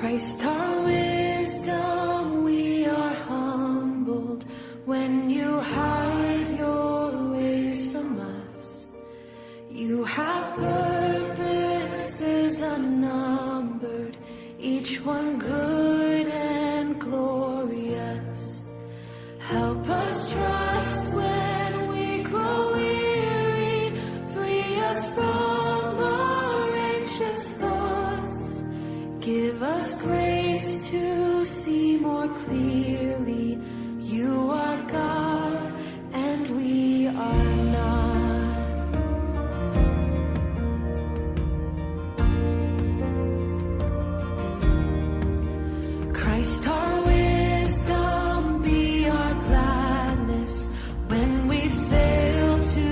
Christ our wisdom, we are humbled when you hide your ways from us. You have purposes unnumbered, each one good and glorious. Help us trust when we grow weary, free us from our anxious thoughts. Give us grace to see more clearly. You are God and we are not. Christ our wisdom, be our gladness when we fail to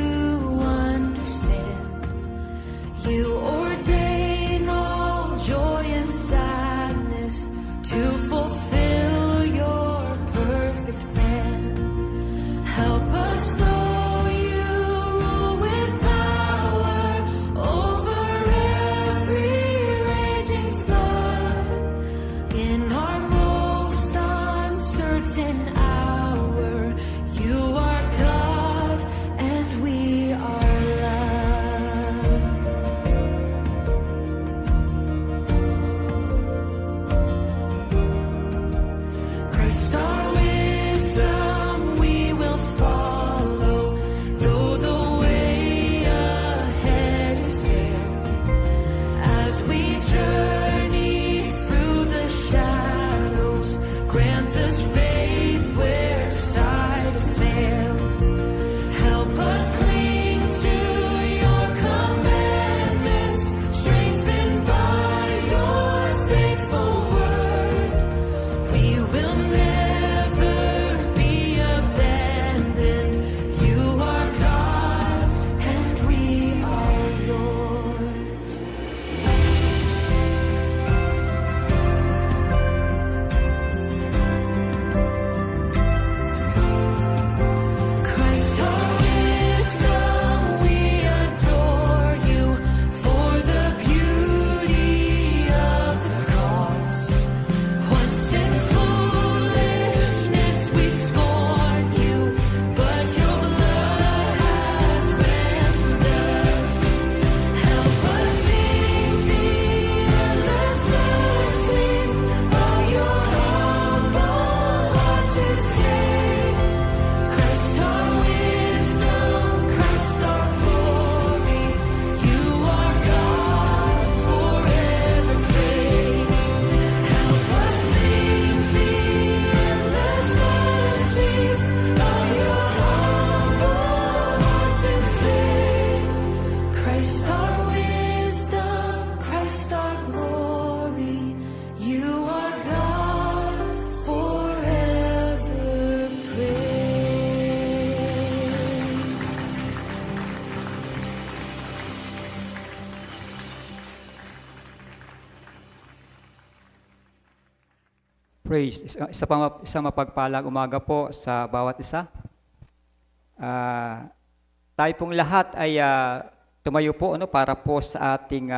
understand. You ordain all joy and sadness to fulfill your perfect plan. Help us know you rule with power over every raging flood. In our most uncertain hour, you are God and we are loved. Christ our wisdom, we will follow, though the way ahead is veiled. As we journey through the shadows, grant us faith where sight has failed. Help us cling to your commandments, strengthened by your faithful word. We will never be abandoned. You are God and we are yours. Christ our wisdom, we adore you for the beauty of the cross. Once in foolishness we scorned you, but your blood has ransomed us. Help us sing the endless mercies of your humble heart to save. Christ our wisdom, Christ our glory, you are God forever praised. Help us sing the endless mercies of your humble heart to save. Christ our wisdom, Christ our glory, you are God forever praised. Praise. Isang mapagpalang umaga po sa bawat isa. Tayo pong lahat ay tumayo po para po sa ating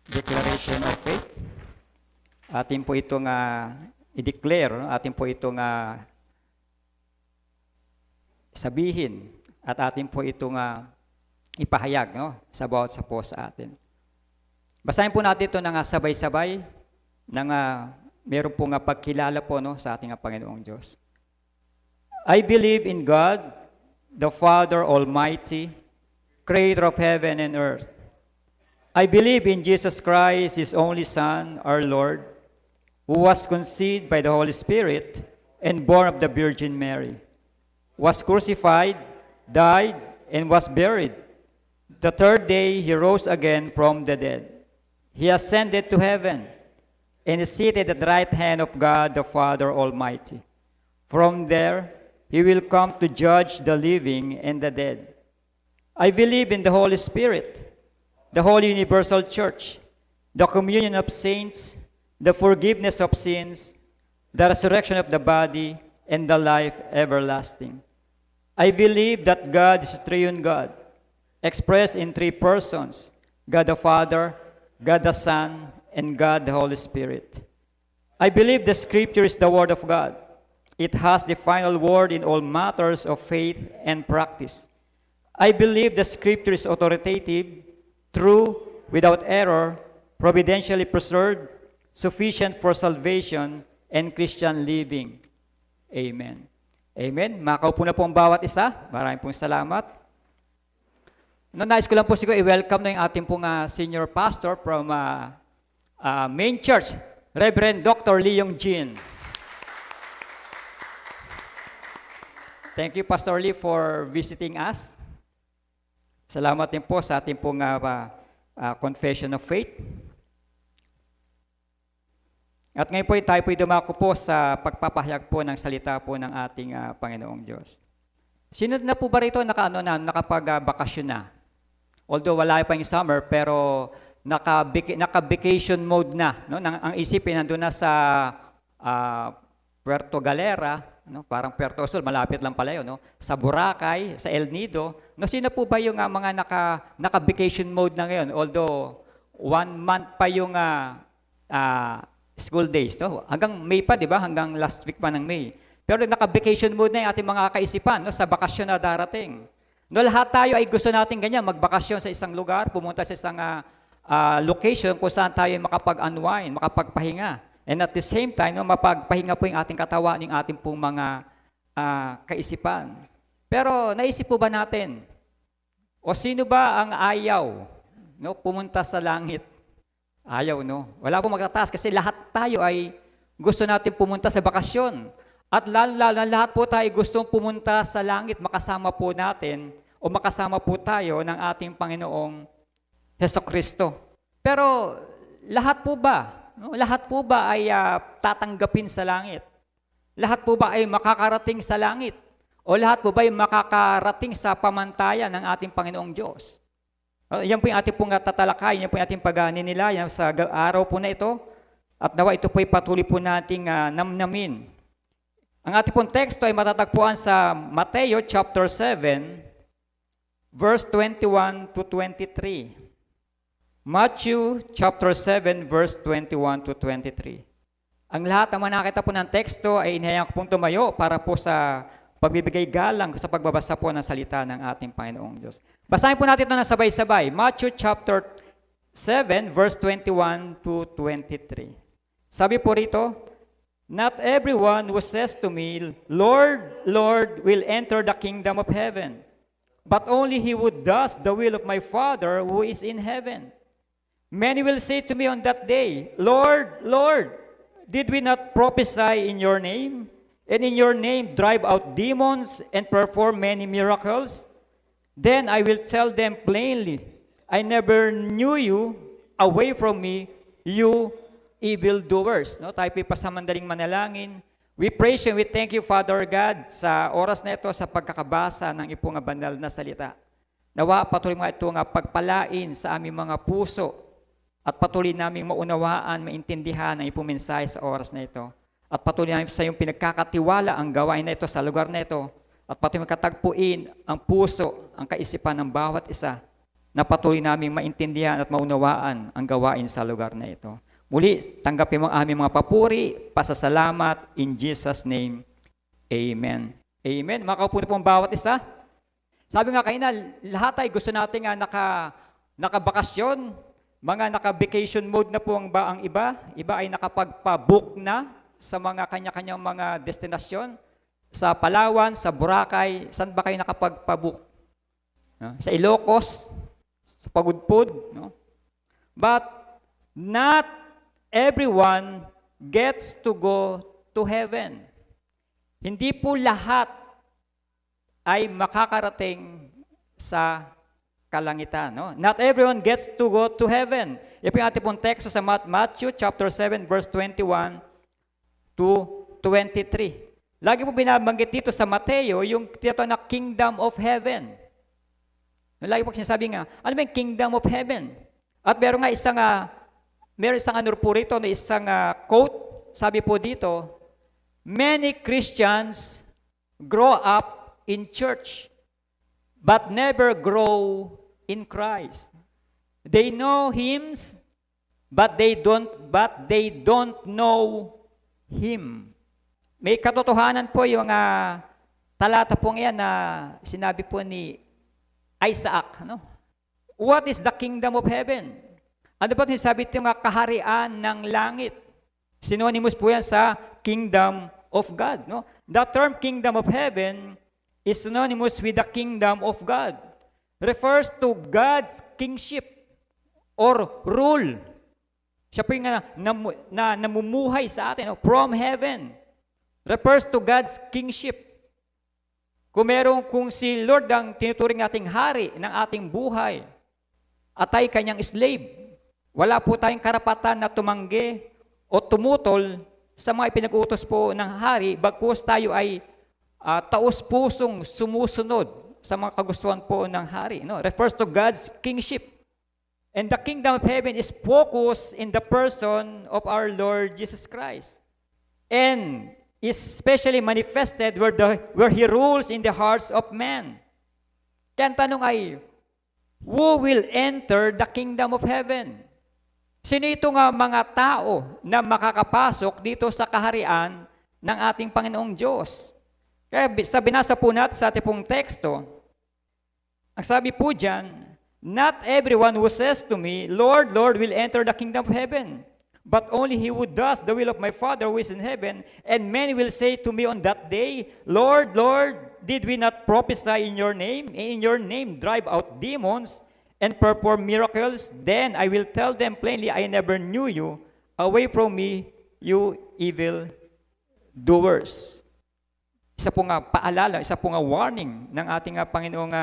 declaration of faith. Atin po itong i-declare, atin po itong sabihin at atin po itong ipahayag sa bawat sa po sa atin. Basahin po natin ito ng sabay-sabay ng meron pong pagkilala po sa ating Panginoong Diyos. I believe in God, the Father Almighty, Creator of heaven and earth. I believe in Jesus Christ, His only Son, our Lord, who was conceived by the Holy Spirit and born of the Virgin Mary, was crucified, died, and was buried. The third day He rose again from the dead. He ascended to heaven and is seated at the right hand of God the Father Almighty. From there, He will come to judge the living and the dead. I believe in the Holy Spirit, the Holy Universal Church, the communion of saints, the forgiveness of sins, the resurrection of the body, and the life everlasting. I believe that God is a triune God, expressed in three persons, God the Father, God the Son, and God the Holy Spirit. I believe the Scripture is the Word of God. It has the final word in all matters of faith and practice. I believe the Scripture is authoritative, true, without error, providentially preserved, sufficient for salvation and Christian living. Amen. Amen. Makaupo na po ang bawat isa. Maraming pong salamat. Nais ko lang po siguro i-welcome na yung ating pong senior pastor from main church, Reverend Dr. Leong Jin. Thank you, Pastor Lee, for visiting us. Salamat din po sa ating pong confession of faith. At ngayon po tayo po dumako po sa pagpapahayag po ng salita po ng ating Panginoong Diyos. Sino na po ba rito nakapag-bakasyon na? Although wala pa yung summer, pero naka-vacation mode na. No? Ang isipin, nandun na sa Puerto Galera, no? Parang Puerto Sol, malapit lang pala yun. No? Sa Boracay, sa El Nido. No, sino po ba yung mga naka-vacation mode na ngayon? Although 1 month pa yung school days. No? Hanggang May pa, di ba? Hanggang last week pa ng May. Pero naka-vacation mode na yung ating mga kaisipan, no? Sa bakasyon na darating. No, lahat tayo ay gusto natin ganyan, magbakasyon sa isang lugar, pumunta sa isang location kung saan tayo makapag-unwind, makapagpahinga. And at the same time, no, mapagpahinga po yung ating katawan, yung ating pong mga kaisipan. Pero naisip po ba natin, o sino ba ang ayaw, no, pumunta sa langit? Ayaw, no? Wala pong magtataas kasi lahat tayo ay gusto natin pumunta sa bakasyon. At lalo lahat po tayo gustong pumunta sa langit, makasama po natin o makasama po tayo ng ating Panginoong Hesukristo. Pero lahat po ba? No? Lahat po ba ay tatanggapin sa langit? Lahat po ba ay makakarating sa langit? O lahat po ba ay makakarating sa pamantayan ng ating Panginoong Diyos? Yan po yung ating pong tatalakay, yan po yung ating pag-ninilayan sa araw po na ito. At nawa ito po ay patuloy po nating namnamin. Ang ating pong teksto ay matatagpuan sa Mateo chapter 7, verse 21 to 23. Matthew chapter 7, verse 21 to 23. Ang lahat ng nakita po ng teksto ay inihayang ko pong tumayo para po sa pagbibigay galang sa pagbabasa po ng salita ng ating Panginoong Diyos. Basahin po natin ito na sabay-sabay. Matthew chapter 7, verse 21 to 23. Sabi po rito, "Not everyone who says to me, 'Lord, Lord,' will enter the kingdom of heaven, but only he who does the will of my Father who is in heaven. Many will say to me on that day, 'Lord, Lord, did we not prophesy in your name, and in your name drive out demons and perform many miracles?' Then I will tell them plainly, 'I never knew you. Away from me, you evildoers.'" No, tayo pasamandaling manalangin. We praise you, we thank you, Father God, sa oras na ito, sa pagkakabasa ng ipong banal na salita. Nawa, patuloy mo ito nga pagpalain sa aming mga puso at patuloy namin maunawaan, maintindihan ang ipong mensahe sa oras na ito. At patuloy namin sa iyong pinagkakatiwala ang gawain na ito sa lugar na ito. At patuloy makatagpuin ang puso, ang kaisipan ng bawat isa na patuloy namin maintindihan at maunawaan ang gawain sa lugar na ito. Muli, tanggapin mo ang aming mga papuri, pasasalamat, in Jesus' name, Amen. Amen. Makaupo na po ang bawat isa. Sabi nga kanina, lahat ay gusto natin nga nakabakasyon, mga naka-vacation mode na po ang iba. Iba ay nakapagpa-book na sa mga kanya-kanyang mga destinasyon. Sa Palawan, sa Boracay, saan ba kayo nakapagpa-book? No? Sa Ilocos, sa Pagudpud. No? But not everyone gets to go to heaven. Hindi po lahat ay makakarating sa kalangitan. No? Not everyone gets to go to heaven. Yan po yung ating pong teksto sa Matthew chapter 7, verse 21 to 23. Lagi po binabanggit dito sa Mateo yung tinatawag na kingdom of heaven. Lagi po sinasabi nga, ano ba yung kingdom of heaven? At meron isang ano po rito, isang quote, sabi po dito, "Many Christians grow up in church, but never grow in Christ. They know hymns, but they don't know Him. May katotohanan po yung talata pong yan na sinabi po ni Isaac. No? What is the kingdom of heaven? Ano ba sinasabi ito yung kaharian ng langit? Synonymous po yan sa kingdom of God. No? The term kingdom of heaven is synonymous with the kingdom of God. Refers to God's kingship or rule. Siya po yung namumuhay sa atin from heaven. Refers to God's kingship. Kung si Lord ang tinuturing nating hari ng ating buhay at tayo kanyang slave, wala po tayong karapatan na tumanggi o tumutol sa mga ipinag-utos po ng hari, bagkus tayo ay taos-pusong sumusunod sa mga kagustuhan po ng hari. No? Refers to God's kingship. And the kingdom of heaven is focused in the person of our Lord Jesus Christ. And is especially manifested where He rules in the hearts of men. Kaya ang tanong ay, who will enter the kingdom of heaven? Sino itong mga tao na makakapasok dito sa kaharian ng ating Panginoong Diyos? Kaya sa binasa po natin sa ating pong teksto, ang sabi po dyan, not everyone who says to me, Lord, Lord, will enter the kingdom of heaven, but only he who does the will of my Father who is in heaven. And many will say to me on that day, Lord, Lord, did we not prophesy in your name, and in your name drive out demons, and perform miracles? Then I will tell them plainly, I never knew you. Away from me, you evil doers. Isa po nga paalala, isa po nga warning ng ating Panginoong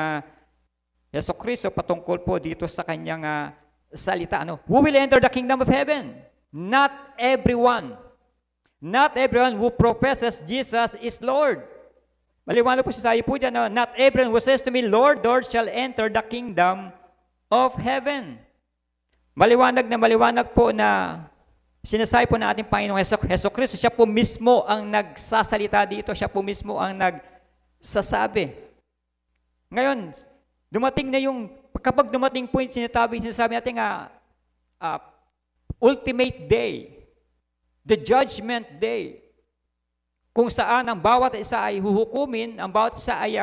Jesucristo patungkol po dito sa kanyang salita. Who will enter the kingdom of heaven? Not everyone. Not everyone who professes Jesus is Lord. Maliwanag po sa po dyan, not everyone who says to me, Lord, Lord, shall enter the kingdom of heaven. Maliwanag po na sinasabi po na ating Panginoong Jesucristo, siya po mismo ang nagsasalita dito, siya po mismo ang nagsasabi. Ngayon, dumating na kapag dumating po yung sinasabi natin ultimate day, the judgment day, kung saan ang bawat isa ay huhukumin, ang bawat isa ay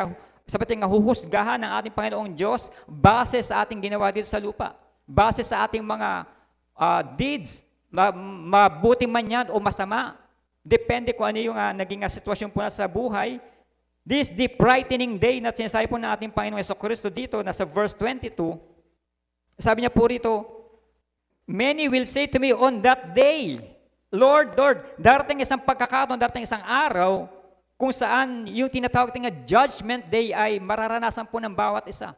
huhusgahan ng ating Panginoong Diyos base sa ating ginawa dito sa lupa, base sa ating mga deeds, mabuti man yan o masama, depende kung ano yung naging sitwasyon po na sa buhay. This the brightening day na sinasabi po ng ating Panginoong Jesucristo dito, nasa verse 22, sabi niya po rito, many will say to me on that day, Lord, Lord, darating isang pagkakataon, darating isang araw, kung saan yung tinatawag nating judgment day ay mararanasan po ng bawat isa.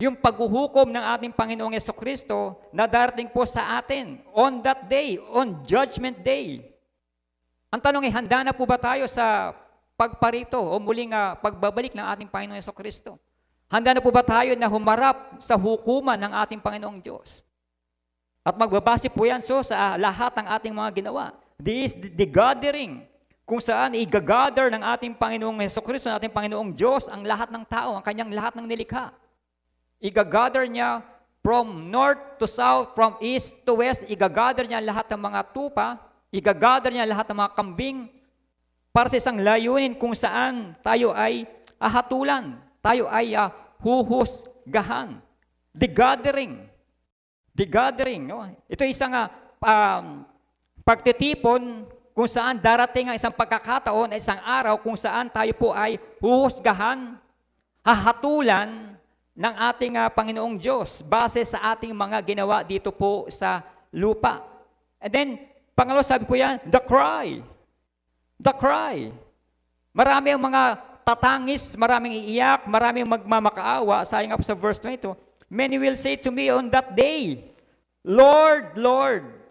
Yung paghuhukom ng ating Panginoong Jesucristo na darating po sa atin on that day, on judgment day. Ang tanong ay, handa na po ba tayo sa pagparito o muling pagbabalik ng ating Panginoong Jesucristo? Handa na po ba tayo na humarap sa hukuman ng ating Panginoong Diyos? At magbabase po yan sa lahat ng ating mga ginawa. This is the gathering, kung saan i-gather ng ating Panginoong Jesucristo, ng ating Panginoong Diyos, ang lahat ng tao, ang kanyang lahat ng nilikha. I-gather niya from north to south, from east to west, i-gather niya lahat ng mga tupa, i-gather niya lahat ng mga kambing, para sa isang layunin kung saan tayo ay hatulan, tayo ay huhusgahan. The gathering. No? Ito isang pagtitipon kung saan darating ang isang pagkakataon, isang araw kung saan tayo po ay huhusgahan, hahatulan ng ating Panginoong Diyos base sa ating mga ginawa dito po sa lupa. And then, pangalawa sabi po yan, the cry. The cry. Marami ang mga tatangis, maraming iiyak, maraming magmamakaawa. Sayang nga po sa verse 22, many will say to me on that day, Lord, Lord,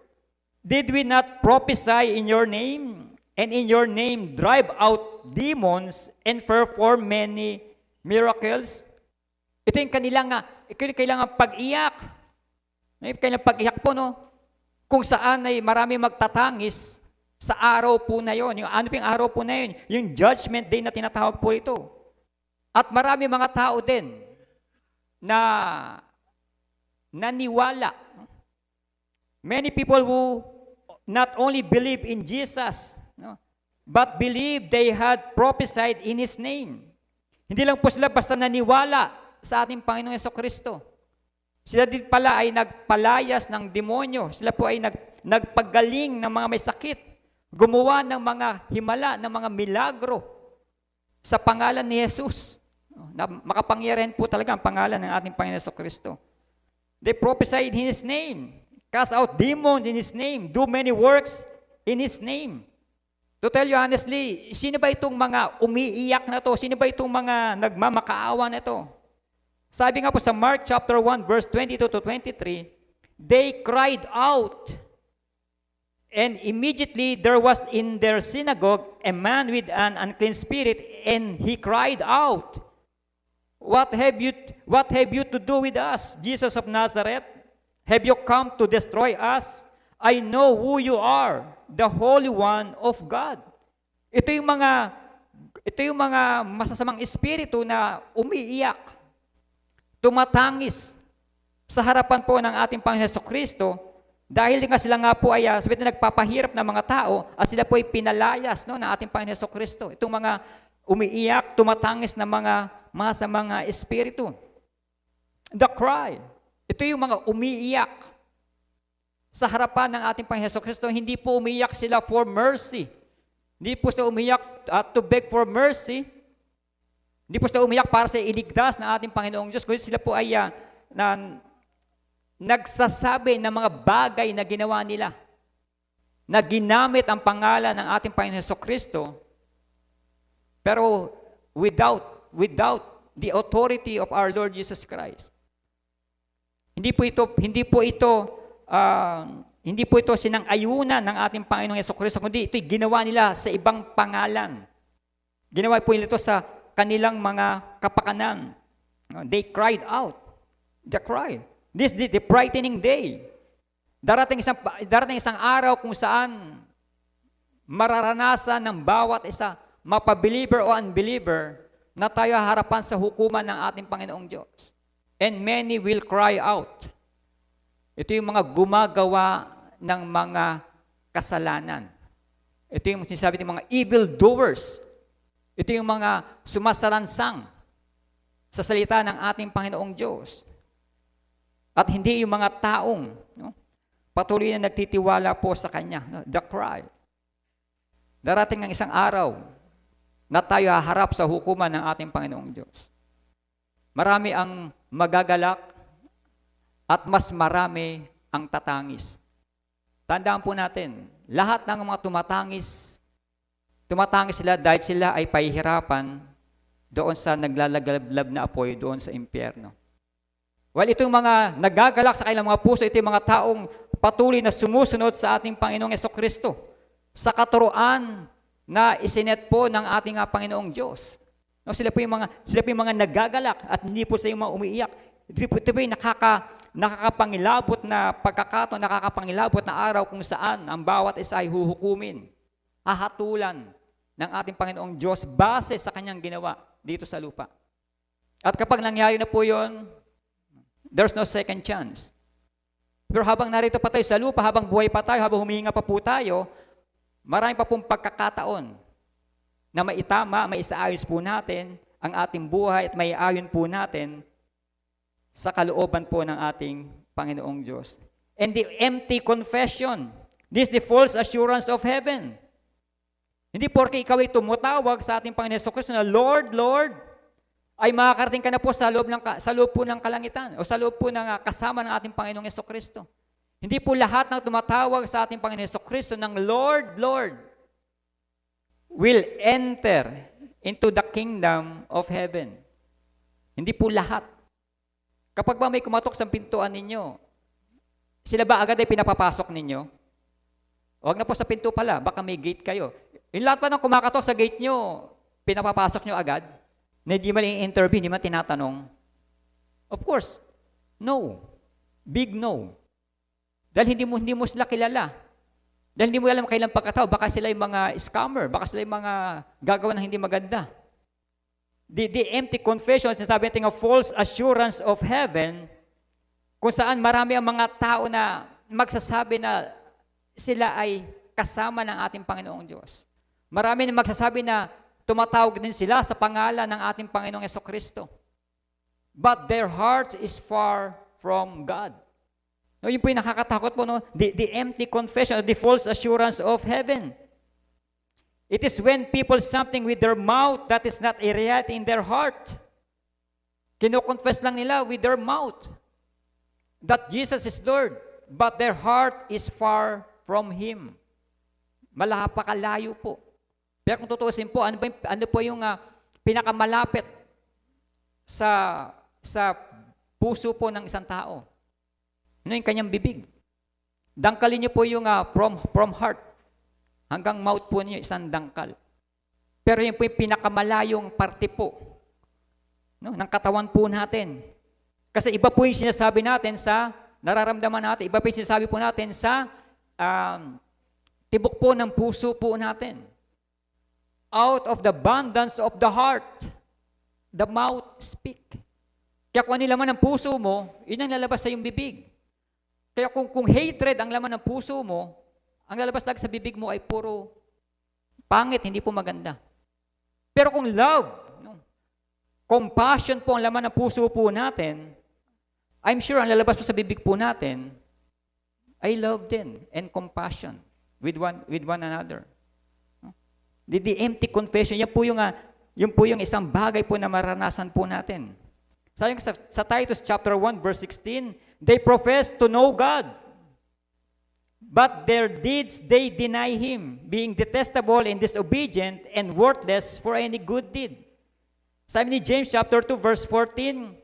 did we not prophesy in your name, and in your name drive out demons and perform many miracles? Ito yung kailangan pag-iyak. Kailangan pag-iyak po, no? Kung saan ay marami magtatangis sa araw po na yon. Yung ano pong araw po na yon? Yung judgment day na tinatawag po ito. At marami mga tao din na naniwala Many people who not only believe in Jesus, no, but believe they had prophesied in His name. Hindi lang po sila basta naniwala sa ating Panginoong Jesucristo. Sila din pala ay nagpalayas ng demonyo. Sila po ay nagpagaling ng mga may sakit. Gumawa ng mga himala, ng mga milagro sa pangalan ni Jesus. Na makapangyarihan po talaga ang pangalan ng ating Panginoon Jesucristo. They prophesied in His name. Cast out demons in His name. Do many works in His name. To tell you honestly, sino ba itong mga umiiyak na to? Sino ba itong mga nagmamakaawa na to? Sabi nga po sa Mark chapter 1 verse 22 to 23, they cried out, and immediately there was in their synagogue a man with an unclean spirit, and he cried out, What have you to do with us, Jesus of Nazareth? Have you come to destroy us? I know who you are, the Holy One of God. Ito yung mga masasamang espiritu na umiiyak, tumatangis sa harapan po ng ating Panginoon Jesucristo dahil nga sila nga po ay sabihin na nagpapahirap ng mga tao at sila po ay pinalayas, no, ng ating Panginoon Jesucristo. Itong mga umiiyak, tumatangis na mga masamang espiritu. The cry. Ito yung mga umiiyak sa harapan ng ating Panginoon Jesucristo. Hindi po umiiyak sila for mercy. Hindi po sila umiiyak to beg for mercy. Hindi po sila umiiyak para sa iligtas ng ating Panginoong Diyos. Kundi sila po ay nagsasabi ng mga bagay na ginawa nila, na ginamit ang pangalan ng ating Panginoon Jesucristo, pero without the authority of our Lord Jesus Christ. Hindi po ito sinang-ayunan ng ating Panginoong Jesucristo, kundi ito'y ginawa nila sa ibang pangalan. Ginawa po nila ito sa kanilang mga kapakanan. They cried out. They cried. This is the brightening day. Darating isang araw kung saan mararanasan ng bawat isa, mapa-believer o unbeliever, na tayo harapan sa hukuman ng ating Panginoong Diyos. And many will cry out. Ito yung mga gumagawa ng mga kasalanan. Ito yung sinasabi ng mga evil doers. Ito yung mga sumasalansang sa salita ng ating Panginoong Diyos. At hindi yung mga taong patuloy na nagtitiwala po sa Kanya. The cry. Darating ang isang araw na tayo haharap sa hukuman ng ating Panginoong Diyos. Marami ang magagalak at mas marami ang tatangis. Tandaan po natin, lahat ng mga tumatangis sila dahil sila ay pahihirapan doon sa naglalagablab na apoy doon sa impyerno. Well, itong mga nagagalak sa kanilang mga puso, ito yung mga taong patuloy na sumusunod sa ating Panginoong Jesucristo, sa katuruan na isinet po ng ating Panginoong Diyos. No, sila po yung mga nagagalak at hindi po sila yung mga umiiyak. Ito po yung nakakapangilabot na pagkakataon, nakakapangilabot na araw kung saan ang bawat isa ay huhukumin, hahatulan ng ating Panginoong Diyos base sa kanyang ginawa dito sa lupa. At kapag nangyari na po yun, there's no second chance. Pero habang narito pa tayo sa lupa, habang buhay pa tayo, habang humihinga pa po tayo, marami pa pong pagkakataon na maitama, maisaayos po natin ang ating buhay at maiayon po natin sa kalooban po ng ating Panginoong Diyos. And the empty confession, this is the false assurance of heaven. Hindi porke ikaw ay tumutawag sa ating Panginoon Jesucristo na Lord, Lord, ay makakarating ka na po sa loob po ng kalangitan o sa loob po ng kasama ng ating Panginoong Jesucristo. Hindi po lahat ng tumatawag sa ating Panginoon Jesucristo ng Lord, Lord, will enter into the kingdom of heaven. Hindi po lahat. Kapag ba may kumatok sa pintuan ninyo, sila ba agad ay pinapapasok ninyo? Huwag na po sa pinto pala, baka may gate kayo. Yung lahat pa ng kumakatok sa gate nyo, pinapapasok nyo agad? Na hindi man i-interview, hindi man tinatanong? Of course, no. Big no. Dahil hindi mo sila kilala. Dahil hindi mo alam kailang pagkatao, baka sila yung mga scammer, baka sila yung mga gagawa ng hindi maganda. The empty confession, sinasabi natin ng false assurance of heaven, kung saan marami ang mga tao na magsasabi na sila ay kasama ng ating Panginoong Diyos. Marami na magsasabi na tumatawag din sila sa pangalan ng ating Panginoong Jesucristo. But their heart is far from God. No, yun po yung nakakatakot po, no? The empty confession, the false assurance of heaven. It is when people something with their mouth that is not a reality in their heart. Kino-confess lang nila with their mouth that Jesus is Lord, but their heart is far from Him. Malapakalayo po. Pero kung tutuusin po, ano po yung pinakamalapit sa puso po ng isang tao? Ano yung kanyang bibig? Dangkalin niyo po yung from heart hanggang mouth po niyo, isang dangkal. Pero yun po yung pinakamalayong parte po, no, ng katawan po natin. Kasi iba po yung sinasabi natin sa nararamdaman natin, iba po yung sinasabi po natin sa tibok po ng puso po natin. Out of the abundance of the heart, the mouth speak. Kaya kung ano yung laman ng puso mo, yun ang lalabas sa iyong bibig. Kaya kung hatred ang laman ng puso mo, ang lalabas lang sa bibig mo ay puro pangit, hindi po maganda. Pero kung love, no, compassion po ang laman ng puso po natin, I'm sure ang lalabas po sa bibig po natin ay love din and compassion with one another. The empty confession, yan po yung isang bagay po na maranasan po natin. Sayang sa Titus chapter 1 verse 16, they profess to know God, but their deeds they deny Him, being detestable and disobedient and worthless for any good deed. Sabi ni James chapter 2 verse 14,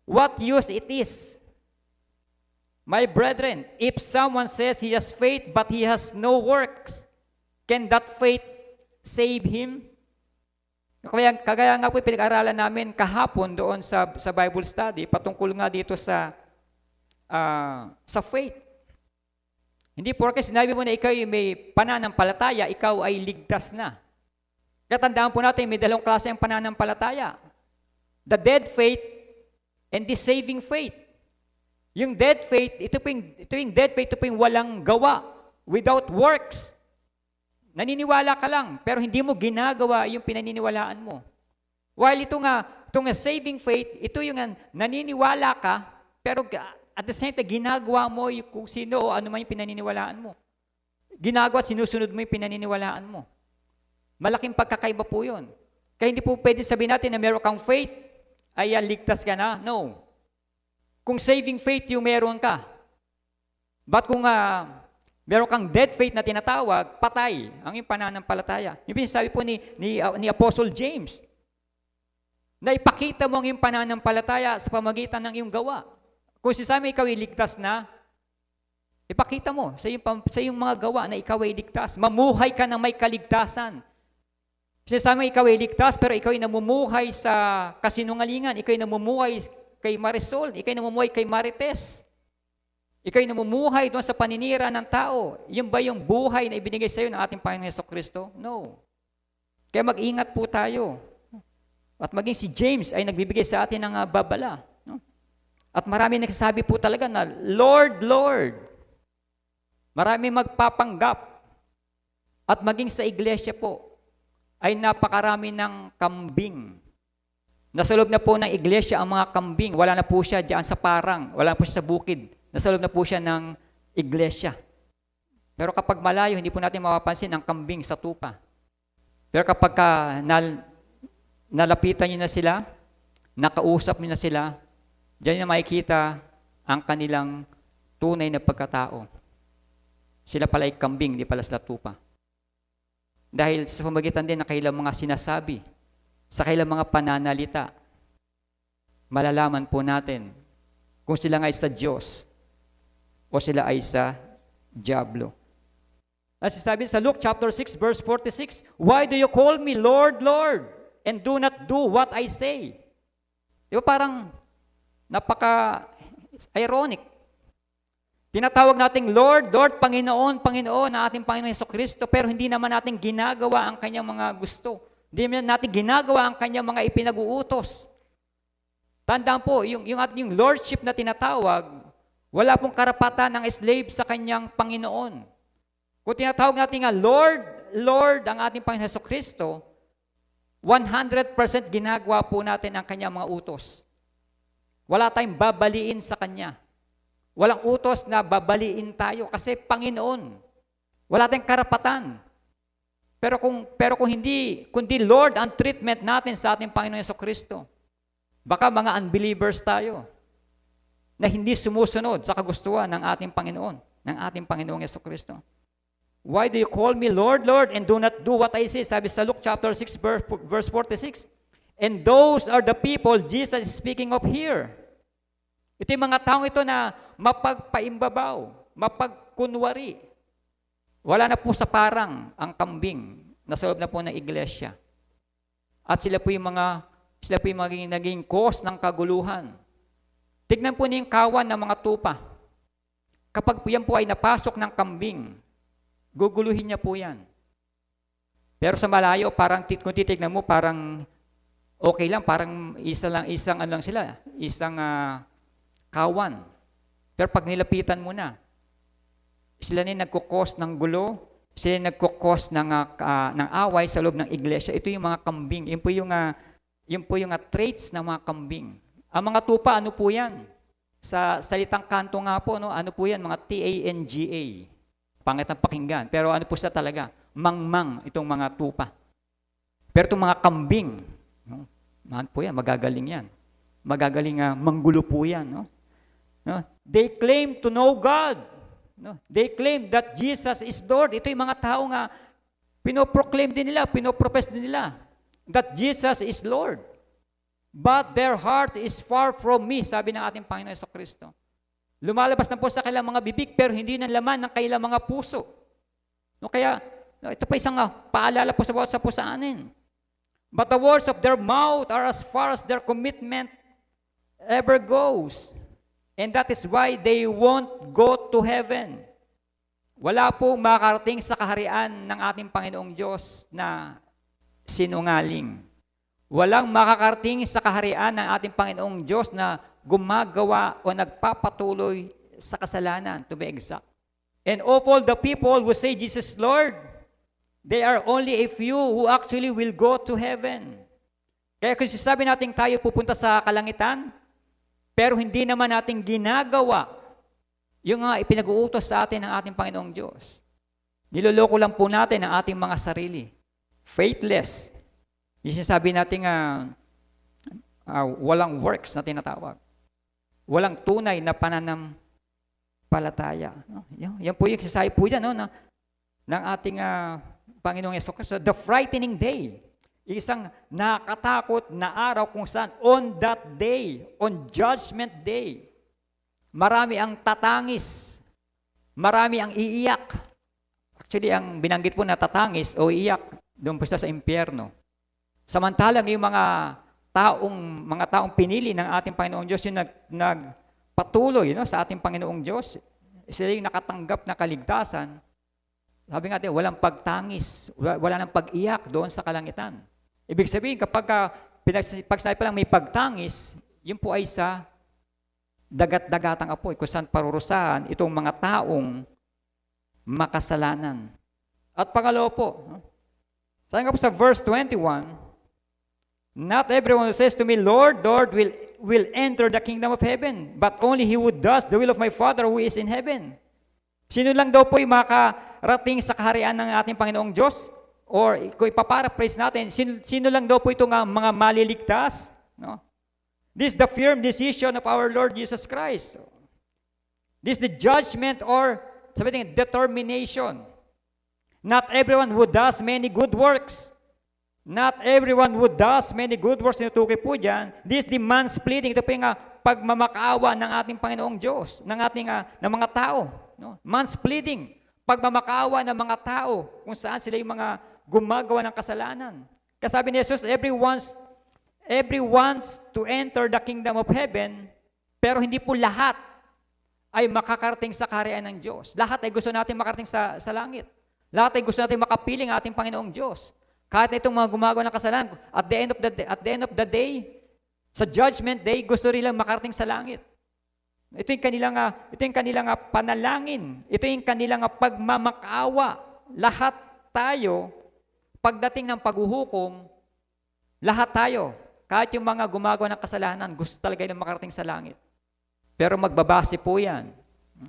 what use it is, my brethren, if someone says he has faith but he has no works, can that faith save him? Kagaya nga po pinag-aralan namin kahapon doon sa Bible study, patungkol nga dito sa faith. Hindi porke sinabi mo na ikaw ay may pananampalataya, ikaw ay ligtas na. Kaya tandaan po natin, may dalawang klase ang pananampalataya. The dead faith and the saving faith. Yung dead faith, ito yung dead faith, ito po yung walang gawa, without works. Naniniwala ka lang, pero hindi mo ginagawa yung pinaniniwalaan mo. While itong saving faith, ito yung naniniwala ka, pero at the same time, ginagawa mo yung kung sino o ano man yung pinaniniwalaan mo. Ginagawa at sinusunod mo yung pinaniniwalaan mo. Malaking pagkakaiba po yun. Kaya hindi po pwede sabihin natin na meron kang faith, ay ligtas ka na. No. Kung saving faith yung meron ka. But kung meron kang dead faith na tinatawag, patay ang iyong pananampalataya. Yung sinasabi po ni Apostle James, na ipakita mo ang iyong pananampalataya sa pamagitan ng iyong gawa. Kung sinasabi ikaw ay ligtas na, ipakita mo sa iyong mga gawa na ikaw ay ligtas. Mamuhay ka ng may kaligtasan. Sinasabi ikaw ay ligtas, pero ikaw ay namumuhay sa kasinungalingan, ikaw ay namumuhay kay Marisol, ikaw ay namumuhay kay Marites. Ikaw ay namumuhay doon sa paninira ng tao. Yung ba yung buhay na ibinigay sa iyo ng ating Panginoon Jesucristo? No. Kaya mag-ingat po tayo. At maging si James ay nagbibigay sa atin ng babala. No? At marami nagsasabi po talaga na, Lord, Lord. Marami magpapanggap. At maging sa iglesia po, ay napakarami ng kambing. Nasa loob na po ng iglesia ang mga kambing. Wala na po siya diyan sa parang. Wala na po siya sa bukid. Nasa loob na po siya ng iglesia. Pero kapag malayo, hindi po natin mapapansin ang kambing sa tupa. Pero kapag nalapitan niyo na sila, nakausap niyo na sila, diyan na makikita ang kanilang tunay na pagkatao. Sila pala ay kambing, hindi pala sila tupa. Dahil sa pamagitan din ng kailang mga sinasabi, sa kailang mga pananalita, malalaman po natin kung sila nga ay sa Diyos o sila ay sa diablo. As sabi sa Luke chapter 6 verse 46, why do you call me Lord, Lord, and do not do what I say? Di ba parang napaka-ironic. Tinatawag nating Lord, Lord, Panginoon, Panginoon na ating Panginoon Jesucristo, pero hindi naman natin ginagawa ang kanyang mga gusto. Hindi naman natin ginagawa ang kanyang mga ipinag-uutos. Tandaan po, yung lordship na tinatawag, Wala pong karapatan ng slave sa kanyang Panginoon. Kung tinatawag natin nga, Lord, Lord, ang ating Panginoon Jesucristo, 100% ginagawa po natin ang kanyang mga utos. Wala tayong babaliin sa kanya. Walang utos na babaliin tayo kasi Panginoon. Wala tayong karapatan. Pero kung hindi, kundi Lord ang treatment natin sa ating Panginoon Jesucristo, baka mga unbelievers tayo na hindi sumusunod sa kagustuhan ng ating Panginoon, ng ating Panginoong Jesucristo. Why do you call me Lord, Lord, and do not do what I say? Sabi sa Luke chapter 6, verse 46. And those are the people Jesus is speaking of here. Ito yung mga taong ito na mapagpaimbabaw, mapagkunwari. Wala na po sa parang ang kambing na sa loob na po ng iglesia. At sila po yung naging cause ng kaguluhan. Tignan po niyo yung kawan ng mga tupa. Kapag po yan po ay napasok ng kambing, guguluhin niya po yan. Pero sa malayo, parang kung titignan mo, parang okay lang, parang isang kawan. Pero pag nilapitan mo na, sila na nagkukos ng gulo, sila nagkukos ng away sa loob ng iglesia. Ito yung mga kambing. Yun po yung traits ng mga kambing. Ang mga tupa, ano po yan? Sa salitang kanto nga po, no? Ano po yan? Mga T-A-N-G-A. Pangit ang pakinggan. Pero ano po sila talaga? Mangmang itong mga tupa. Pero itong mga kambing, no? Ano po yan? Magagaling yan. Magagaling manggulo po yan. No? No? They claim to know God. No? They claim that Jesus is Lord. Ito yung mga tao nga, pinoproclaim din nila, pinoprofess din nila, that Jesus is Lord. But their heart is far from me, sabi ng ating Panginoon Jesucristo. Lumalabas na po sa kailang mga bibig, pero hindi na laman ng kailang mga puso. No, kaya, ito pa isang paalala po sa po sa anin. But the words of their mouth are as far as their commitment ever goes. And that is why they won't go to heaven. Wala po makakarating sa kaharian ng ating Panginoong Diyos na sinungaling. Walang makakarating sa kaharian ng ating Panginoong Diyos na gumagawa o nagpapatuloy sa kasalanan, to be exact. And of all the people who say Jesus Lord, they are only a few who actually will go to heaven. Kaya kung sasabi natin tayo pupunta sa kalangitan, pero hindi naman natin ginagawa yung ipinag-uutos sa atin ng ating Panginoong Diyos. Niloloko lang po natin ang ating mga sarili. Faithless. Yung sinasabi natin walang works na tinatawag. Walang tunay na pananampalataya. No? Yan po yung sinasabi po dyan, no? ng ating Panginoong Jesucristo. The frightening day. Isang nakatakot na araw kung saan on that day, on Judgment Day, marami ang tatangis, marami ang iiyak. Actually, ang binanggit po na tatangis o iiyak, doon po sa impyerno. Samantalang yung mga taong pinili ng ating Panginoong Diyos, yung nagpatuloy sa ating Panginoong Diyos, sila yung nakatanggap na kaligtasan. Sabi nga natin, walang pagtangis, wala nang pag-iyak doon sa kalangitan. Ibig sabihin, kapag pagsabi pa lang may pagtangis, yun po ay sa dagat-dagatang apoy, kung saan parurusahan itong mga taong makasalanan. At pangalawa po, sabi nga po sa verse 21, not everyone who says to me, Lord, Lord, will enter the kingdom of heaven, but only he who does the will of my Father who is in heaven. Sino lang daw po yung makarating sa kaharian ng ating Panginoong Diyos? Or kung ipaparaphrase natin, sino lang daw po itong mga maliligtas? No? This is the firm decision of our Lord Jesus Christ. This is the judgment or determination. Not everyone who does many good works. Not everyone who does many good works, tinutukoy po dyan. This demands pleading. Ito po yung pagmamakaawa ng ating Panginoong Diyos, ng mga tao. No? Man's pleading. Pagmamakaawa ng mga tao kung saan sila yung mga gumagawa ng kasalanan. Kasabi ni Jesus, everyone's to enter the kingdom of heaven, pero hindi po lahat ay makakarating sa kaharian ng Diyos. Lahat ay gusto natin makarating sa langit. Lahat ay gusto natin makapiling ang ating Panginoong Diyos. Kahit na itong mga gumagawa ng kasalanan, at the end of the day, sa judgment day, gusto rin lang makarating sa langit. Ito yung kanilang panalangin. Ito yung kanilang pagmamakaawa. Lahat tayo, pagdating ng paghuhukom, lahat tayo, kahit yung mga gumagawa ng kasalanan, gusto talaga na makarating sa langit. Pero magbabase po yan.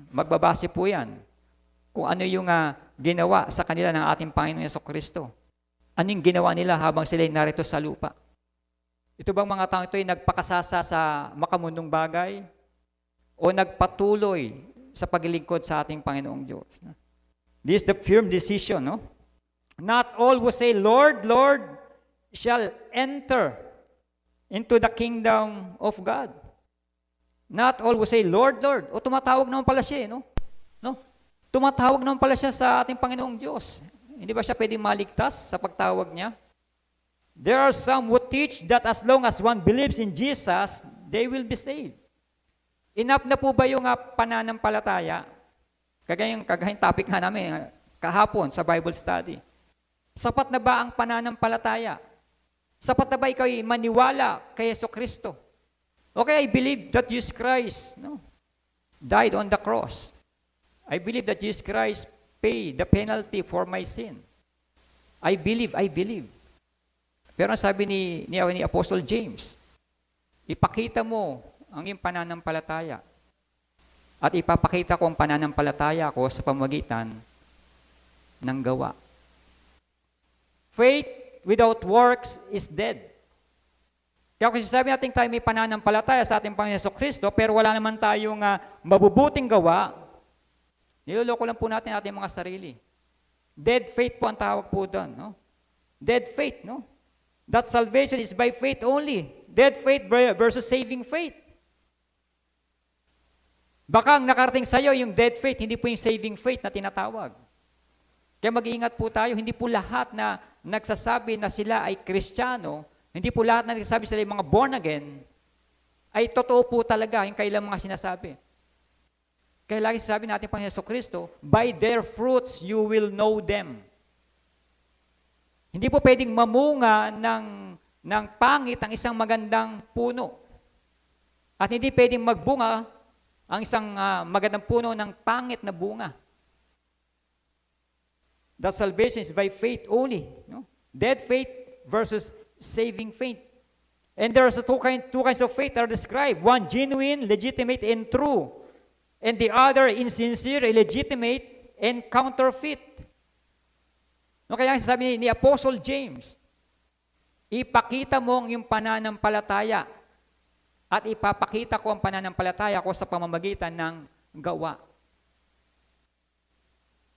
Magbabase po yan kung ano yung ginawa sa kanila ng ating Panginoon Jesucristo. Ano yung ginawa nila habang sila'y narito sa lupa? Ito bang mga tao ito ay nagpakasasa sa makamundong bagay o nagpatuloy sa paglilingkod sa ating Panginoong Diyos? This is the firm decision, no? Not all who say, Lord, Lord, shall enter into the kingdom of God. Not all who say, Lord, Lord. O tumatawag naman pala siya, no? Tumatawag naman pala siya sa ating Panginoong Diyos. Hindi ba siya pwedeng maligtas sa pagtawag niya? There are some who teach that as long as one believes in Jesus, they will be saved. Enough na po ba yung pananampalataya? Kagayang topic nga namin kahapon sa Bible study. Sapat na ba ang pananampalataya? Sapat na ba ikaw maniwala kay Jesucristo? Okay, I believe that Jesus Christ died on the cross. I believe that Jesus Christ paid the penalty for my sin. I believe. Pero ang sabi ni Apostle James, ipakita mo ang iyong pananampalataya. At ipapakita ko ang pananampalataya ko sa pamamagitan ng gawa. Faith without works is dead. Kaya kung sasabi natin tayo may pananampalataya sa ating Panginoon Jesucristo, pero wala naman tayong mabubuting gawa, niloloko lang po natin ating mga sarili. Dead faith po ang tawag po doon. No? Dead faith, no? That salvation is by faith only. Dead faith versus saving faith. Baka ang nakarating sa iyo yung dead faith, hindi po yung saving faith na tinatawag. Kaya mag-iingat po tayo, hindi po lahat na nagsasabi na sila ay Kristiyano, hindi po lahat na nagsasabi sila ay mga born again, ay totoo po talaga yung kailang mga sinasabi. Kaya lagi sabi natin pang Jesucristo, by their fruits you will know them. Hindi po pwedeng mamunga ng pangit ang isang magandang puno. At hindi pwedeng magbunga ang isang magandang puno ng pangit na bunga. The salvation is by faith only. No? Dead faith versus saving faith. And there's two kinds of faith that are described. One genuine, legitimate, and true. And the other insincere, illegitimate, and counterfeit. No, kaya sabi ni Apostle James, ipakita mo ang iyong pananampalataya at ipapakita ko ang pananampalataya ko sa pamamagitan ng gawa.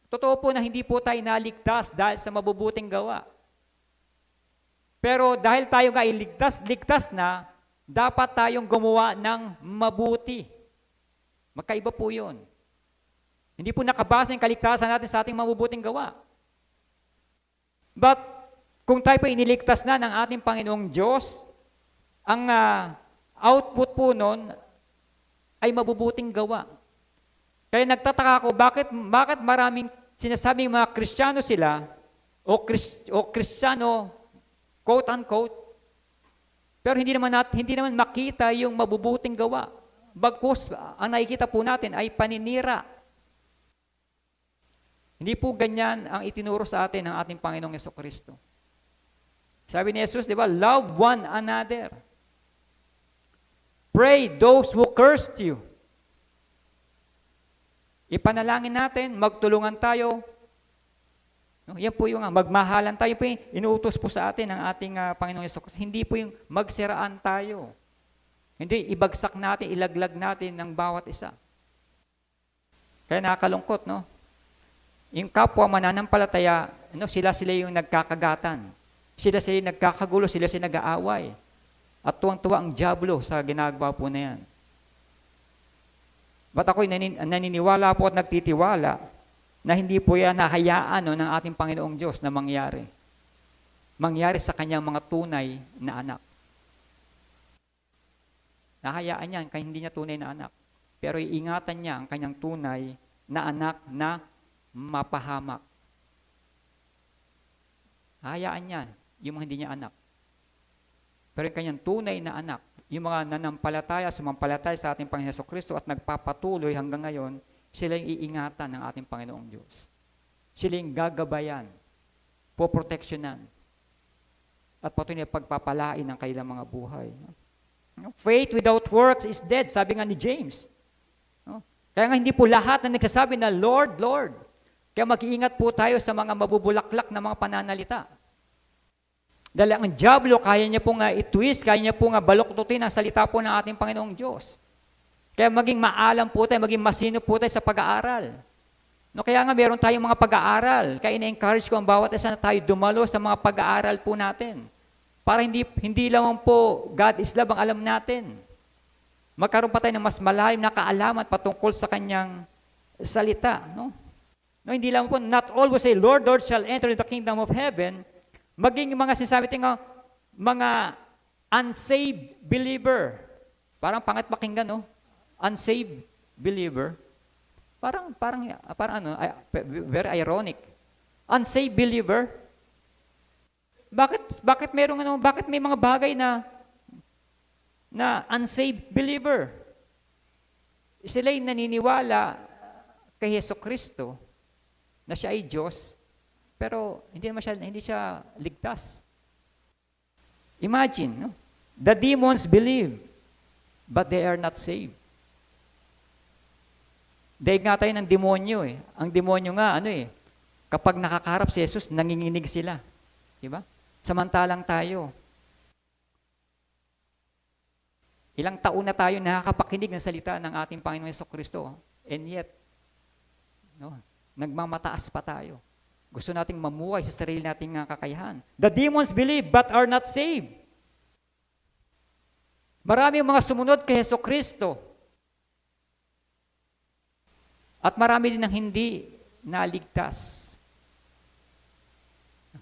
Totoo po na hindi po tayo naligtas dahil sa mabubuting gawa. Pero dahil tayo nga ligtas na, dapat tayong gumawa ng mabuti. Magkaiba po yun. Hindi po nakabase ang kaligtasan natin sa ating mabubuting gawa. But kung tayo pa iniligtas na ng ating Panginoong Diyos, ang output po nun ay mabubuting gawa. Kaya nagtataka ako, bakit maraming sinasabing mga Kristiyano sila o Kristiyano quote-unquote, pero hindi naman makita yung mabubuting gawa. Bagkus, ang nakikita po natin ay paninira. Hindi po ganyan ang itinuro sa atin ng ating Panginoong Jesucristo. Sabi ni Jesus, di ba, love one another. Pray those who cursed you. Ipanalangin natin, magtulungan tayo. Yan po yung magmahalan tayo. Po yung inuutos po sa atin ng ating Panginoong Jesucristo. Hindi po yung magsiraan tayo. Hindi, ibagsak natin, ilaglag natin ng bawat isa. Kaya nakakalungkot, no? Yung kapwa mananampalataya, sila yung nagkakagatan. Sila yung nagkakagulo, sila yung nag-aaway. At tuwang-tuwa ang dyablo sa ginagawa po na yan. Ba't ako'y naniniwala po at nagtitiwala na hindi po yan nahayaan ng ating Panginoong Diyos na mangyari. Mangyari sa kanyang mga tunay na anak. Nahayaan niya kaya hindi niya tunay na anak. Pero iingatan niya ang kanyang tunay na anak na mapahamak. Hayaan niya yung mga hindi niya anak. Pero yung kanyang tunay na anak, yung mga nanampalataya, sumampalataya sa ating Panginoon Jesucristo at nagpapatuloy hanggang ngayon, sila yung iingatan ng ating Panginoong Diyos. Sila yung gagabayan, poproteksyonan, at patuloy na pagpapalain ng kanilang mga buhay. Faith without works is dead, sabi nga ni James. Kaya nga hindi po lahat na nagsasabi na, Lord, Lord. Kaya mag-iingat po tayo sa mga mabubulaklak na mga pananalita. Dahil ang diablo, kaya niya po nga i-twist, kaya niya po nga baluktutin ang salita po ng ating Panginoong Diyos. Kaya maging maalam po tayo, maging masino po tayo sa pag-aaral. Kaya nga meron tayong mga pag-aaral. Kaya ina-encourage ko ang bawat isa na tayo dumalo sa mga pag-aaral po natin. Para hindi lang po God is love ang alam natin. Magkaroon pa tayo ng mas malalim na kaalaman patungkol sa kanyang salita. Hindi lang po, not all will say, Lord, Lord shall enter in the kingdom of heaven. Maging mga sinasabi tingnan, mga unsaved believer. Parang pangit pakinggan, no? Unsaved believer. Parang very ironic. Unsaved believer. Bakit may mga bagay na unsaved believer? Sila'y naniniwala kay Jesucristo na siya ay Diyos, pero hindi siya ligtas. Imagine, no? The demons believe, but they are not saved. Daig nga tayo ng demonyo eh. Ang demonyo nga, kapag nakakaharap si Jesus, nanginginig sila. Diba? Samantalang tayo, ilang taon na tayo nakakapakinig ng salita ng ating Panginoon Jesucristo, and yet, nagmamataas pa tayo. Gusto nating mamuhay sa sarili nating kakayahan. The demons believe but are not saved. Marami mga sumunod kay Jesucristo. At marami din ang hindi naligtas.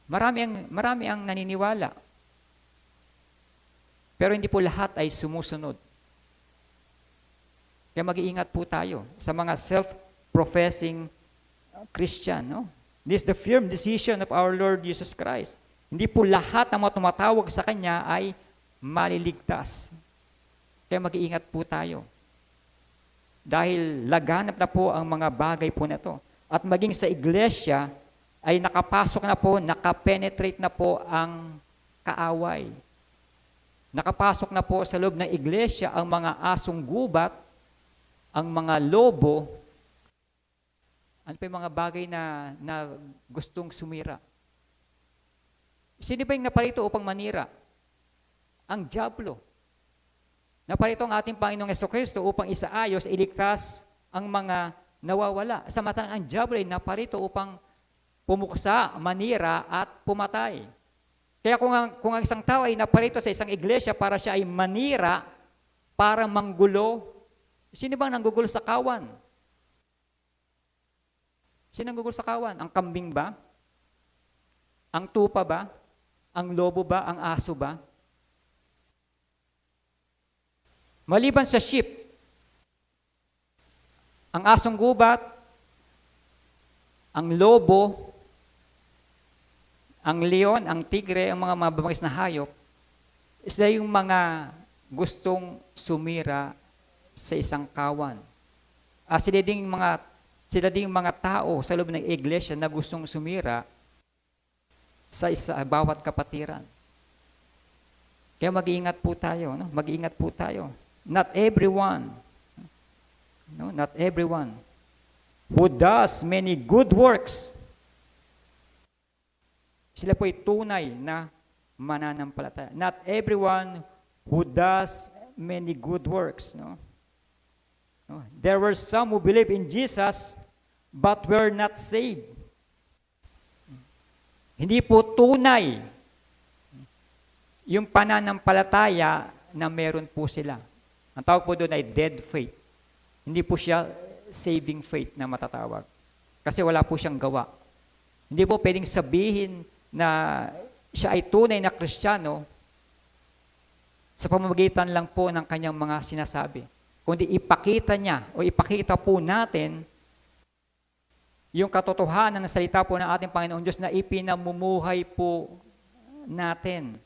Marami ang naniniwala. Pero hindi po lahat ay sumusunod. Kaya mag-iingat po tayo sa mga self-professing Christian, This is the firm decision of our Lord Jesus Christ. Hindi po lahat ng mga tumatawag sa Kanya ay maliligtas. Kaya mag-iingat po tayo. Dahil laganap na po ang mga bagay po na to. At maging sa iglesia ay nakapasok na po, nakapenetrate na po ang kaaway. Nakapasok na po sa loob ng iglesia ang mga asong gubat, ang mga lobo. Ano pa yung mga bagay na gustong sumira? Sino ba yung naparito upang manira? Ang diablo. Naparito ang ating Panginoong Jesucristo upang isaayos, iligtas ang mga nawawala. Samantalang ang diablo ay naparito upang pumuksa, manira at pumatay. Kaya kung ang isang tao ay naparito sa isang iglesia para siya ay manira, para manggulo, sino bang nanggugulo sa kawan? Sino nanggugulo sa kawan? Ang kambing ba? Ang tupa ba? Ang lobo ba? Ang aso ba? Maliban sa sheep, ang asong gubat, ang lobo, ang leon, ang tigre, ang mga mababangis na hayop, sila yung mga gustong sumira sa isang kawan. Sila ding mga tao sa loob ng iglesia na gustong sumira sa bawat kapatiran. Kaya mag-iingat po tayo, Mag-iingat po tayo. Not everyone who does many good works, sila po ay tunay na mananampalataya. Not everyone who does many good works, There were some who believed in Jesus but were not saved. Hindi po tunay yung pananampalataya na meron po sila. Ang tawag po doon ay dead faith. Hindi po siya saving faith na matatawag. Kasi wala po siyang gawa. Hindi po pwedeng sabihin na siya ay tunay na Kristiyano sa pamamagitan lang po ng kanyang mga sinasabi. Kundi ipakita niya o ipakita po natin yung katotohanan ng salita po ng ating Panginoon Diyos na ipinamumuhay po natin.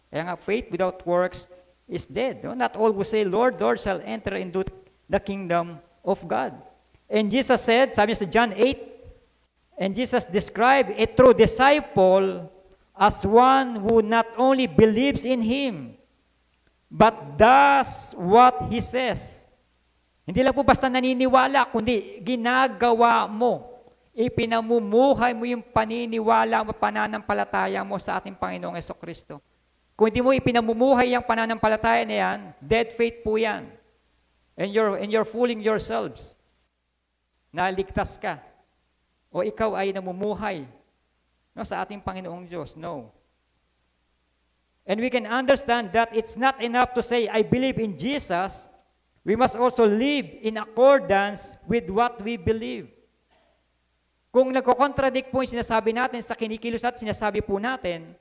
Kaya nga, faith without works is dead. No? Not all who say, Lord, Lord, shall enter into the kingdom of God. And Jesus said, sabi niya sa John 8, and Jesus described a true disciple as one who not only believes in Him, but does what He says. Hindi lang po basta naniniwala, kundi ginagawa mo. Ipinamumuhay mo yung paniniwala mo, pananampalataya mo sa ating Panginoong Jesucristo. Kung hindi mo ipinamumuhay yung pananampalataya na yan, dead faith po yan. And you're fooling yourselves. Naligtas ka. O ikaw ay namumuhay sa ating Panginoong Diyos. No. And we can understand that it's not enough to say, I believe in Jesus. We must also live in accordance with what we believe. Kung nagko-contradict po yung sinasabi natin sa kinikilos at sinasabi po natin,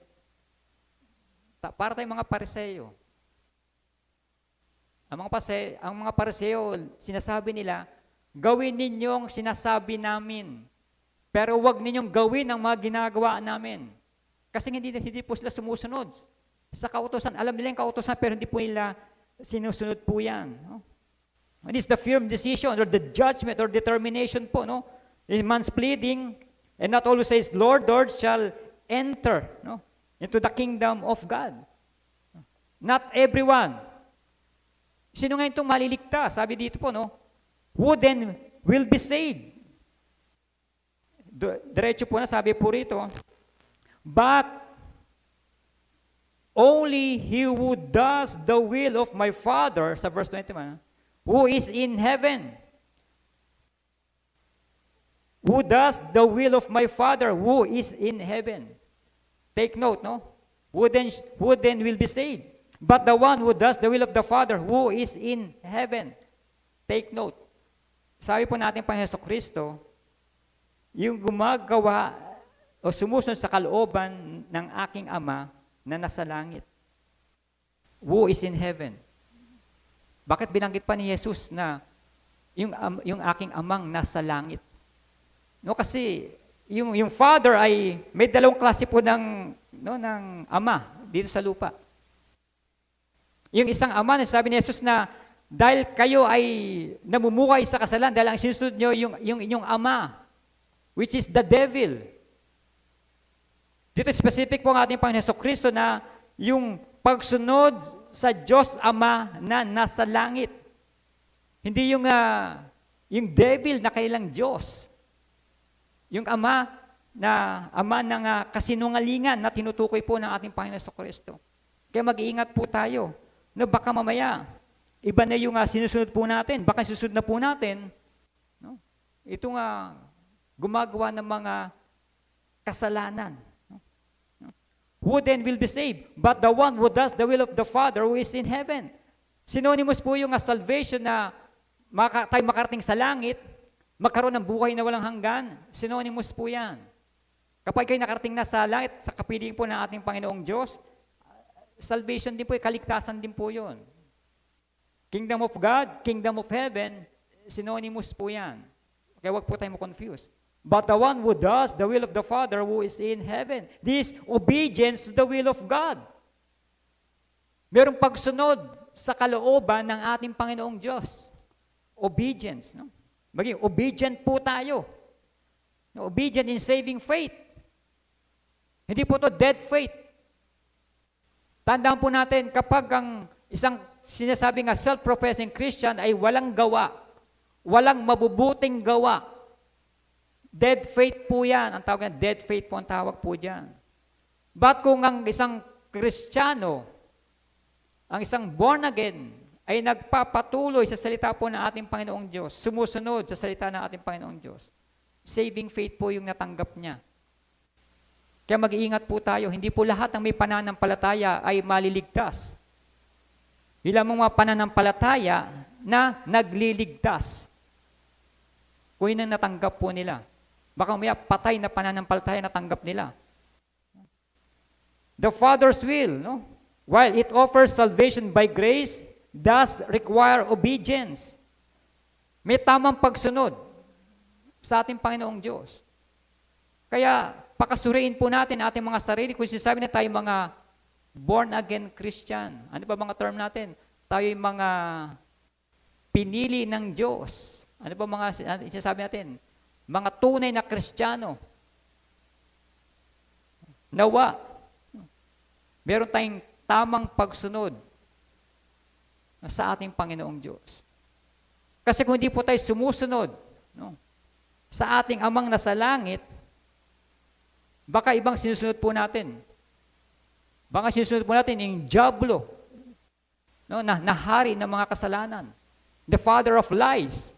para tayong mga Pariseo. Ang mga Pariseo, sinasabi nila, gawin ninyong sinasabi namin, pero huwag ninyong gawin ang mga ginagawa namin. Kasi hindi po sila sumusunod sa kautusan. Alam nila yung kautusan, pero hindi po nila sinusunod po yan. No? And it's the firm decision or the judgment or determination po, no? Man's pleading, and not always says, Lord, Lord, shall enter into the kingdom of God. Not everyone. Sino nga itong maliligtas? Sabi dito po, no? Who then will be saved? Diretso po na, sabi po rito, but only he who does the will of my Father, sa verse 21, who is in heaven. Who does the will of my Father who is in heaven. Take note, no? Who then will be saved? But the one who does the will of the Father who is in heaven. Take note. Sabi po natin Panginoon Jesucristo, yung gumagawa o sumusunod sa kalooban ng aking Ama na nasa langit. Who is in heaven. Bakit binanggit pa ni Jesus na yung aking amang nasa langit? No, kasi yung Father ay may dalawang klase po ng ama dito sa lupa. Yung isang ama, sabi ni Jesus na dahil kayo ay namumuhay sa kasalanan, dahil ang sinusunod nyo yung inyong ama, which is the devil. Dito specific po ang ating Panginoon Jesucristo na yung pagsunod sa Diyos Ama na nasa langit. Hindi yung devil na kailang Diyos. Yung ama ng kasinungalingan na tinutukoy po ng ating Panginoon Jesucristo. Kaya mag-iingat po tayo. No, baka mamaya, iba na yung sinusunod po natin. Baka susunod na po natin. No? Ito gumagawa ng mga kasalanan. No? Who then will be saved? But the one who does the will of the Father who is in heaven. Synonymous po yung salvation na tayo makarating sa langit, magkaroon ng buhay na walang hanggan. Synonymous po yan. Kapag kayo nakarating na sa langit, sa kapiling po ng ating Panginoong Diyos, salvation din po, kaligtasan din po yun. Kingdom of God, Kingdom of Heaven, synonymous po yan. Kaya wag po tayo mo-confuse. But the one who does the will of the Father who is in heaven, this obedience to the will of God. Merong pagsunod sa kalooban ng ating Panginoong Diyos. Obedience, no? Maging obedient po tayo. Obedient in saving faith. Hindi po to dead faith. Tandaan po natin, kapag ang isang sinasabi nga self-professing Christian ay walang gawa, walang mabubuting gawa, dead faith po yan. Ang tawag yan, dead faith po ang tawag po dyan. But kung ang isang Kristiyano, ang isang born again, ay nagpapatuloy sa salita po ng ating Panginoong Diyos, sumusunod sa salita ng ating Panginoong Diyos, saving faith po yung natanggap niya. Kaya mag-iingat po tayo, hindi po lahat ng may pananampalataya ay maliligtas. Ilang mga pananampalataya na nagliligtas. Kung yun ang natanggap po nila. Baka may patay na pananampalataya natanggap nila. The Father's will, no? While it offers salvation by grace, does require obedience. May tamang pagsunod sa ating Panginoong Diyos. Kaya, pakasuriin po natin ating mga sarili kung sinasabi na tayo mga Born again Christian. Ano ba mga term natin? Tayo'y mga pinili ng Diyos. Ano ba mga sinasabi natin? Mga tunay na Kristiyano. Nawa, meron tayong tamang pagsunod sa ating Panginoong Diyos. Kasi kung hindi po tayo sumusunod sa ating Amang nasa langit, baka ibang sinusunod po natin. Baka sinusunod po natin yung Diablo, na hari ng mga kasalanan. The father of lies.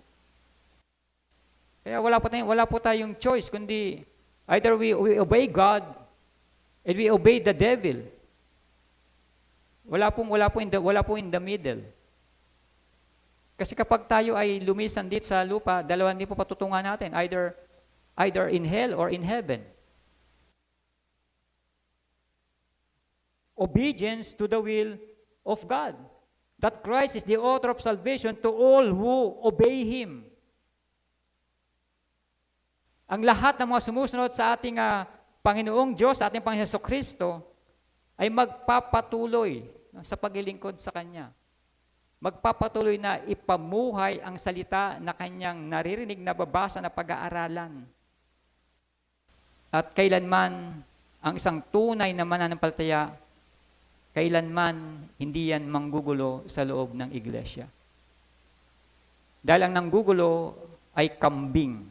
Kaya wala po tayong choice, kundi either we obey God and we obey the devil. Wala po in the middle. Kasi kapag tayo ay lumisan dito sa lupa, dalawa din po patutungan natin, either in hell or in heaven. Obedience to the will of God. That Christ is the author of salvation to all who obey Him. Ang lahat ng mga sumusunod sa ating Panginoong Diyos, sa ating Panginoon Jesucristo, ay magpapatuloy sa paglilingkod sa Kanya. Magpapatuloy na ipamuhay ang salita na Kanyang naririnig, nababasa, na pag-aaralan. At kailanman ang isang tunay na mananampalataya, kailanman hindi yan manggugulo sa loob ng iglesia. Dahil ang nanggugulo ay kambing,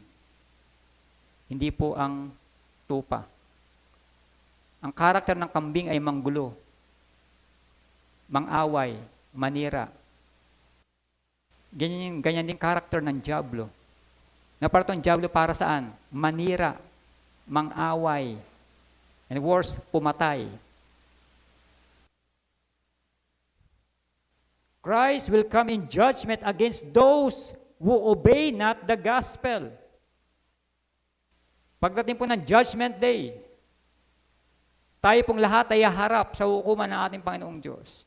hindi po ang tupa. Ang karakter ng kambing ay manggulo, mangaway, manira. Ganyan din karakter ng Diablo. Na para itong Diablo para saan? Manira, mangaway, and worse, pumatay. Christ will come in judgment against those who obey not the gospel. Pagdating po ng judgment day, tayo pong lahat ay haharap sa hukuman ng ating Panginoong Diyos.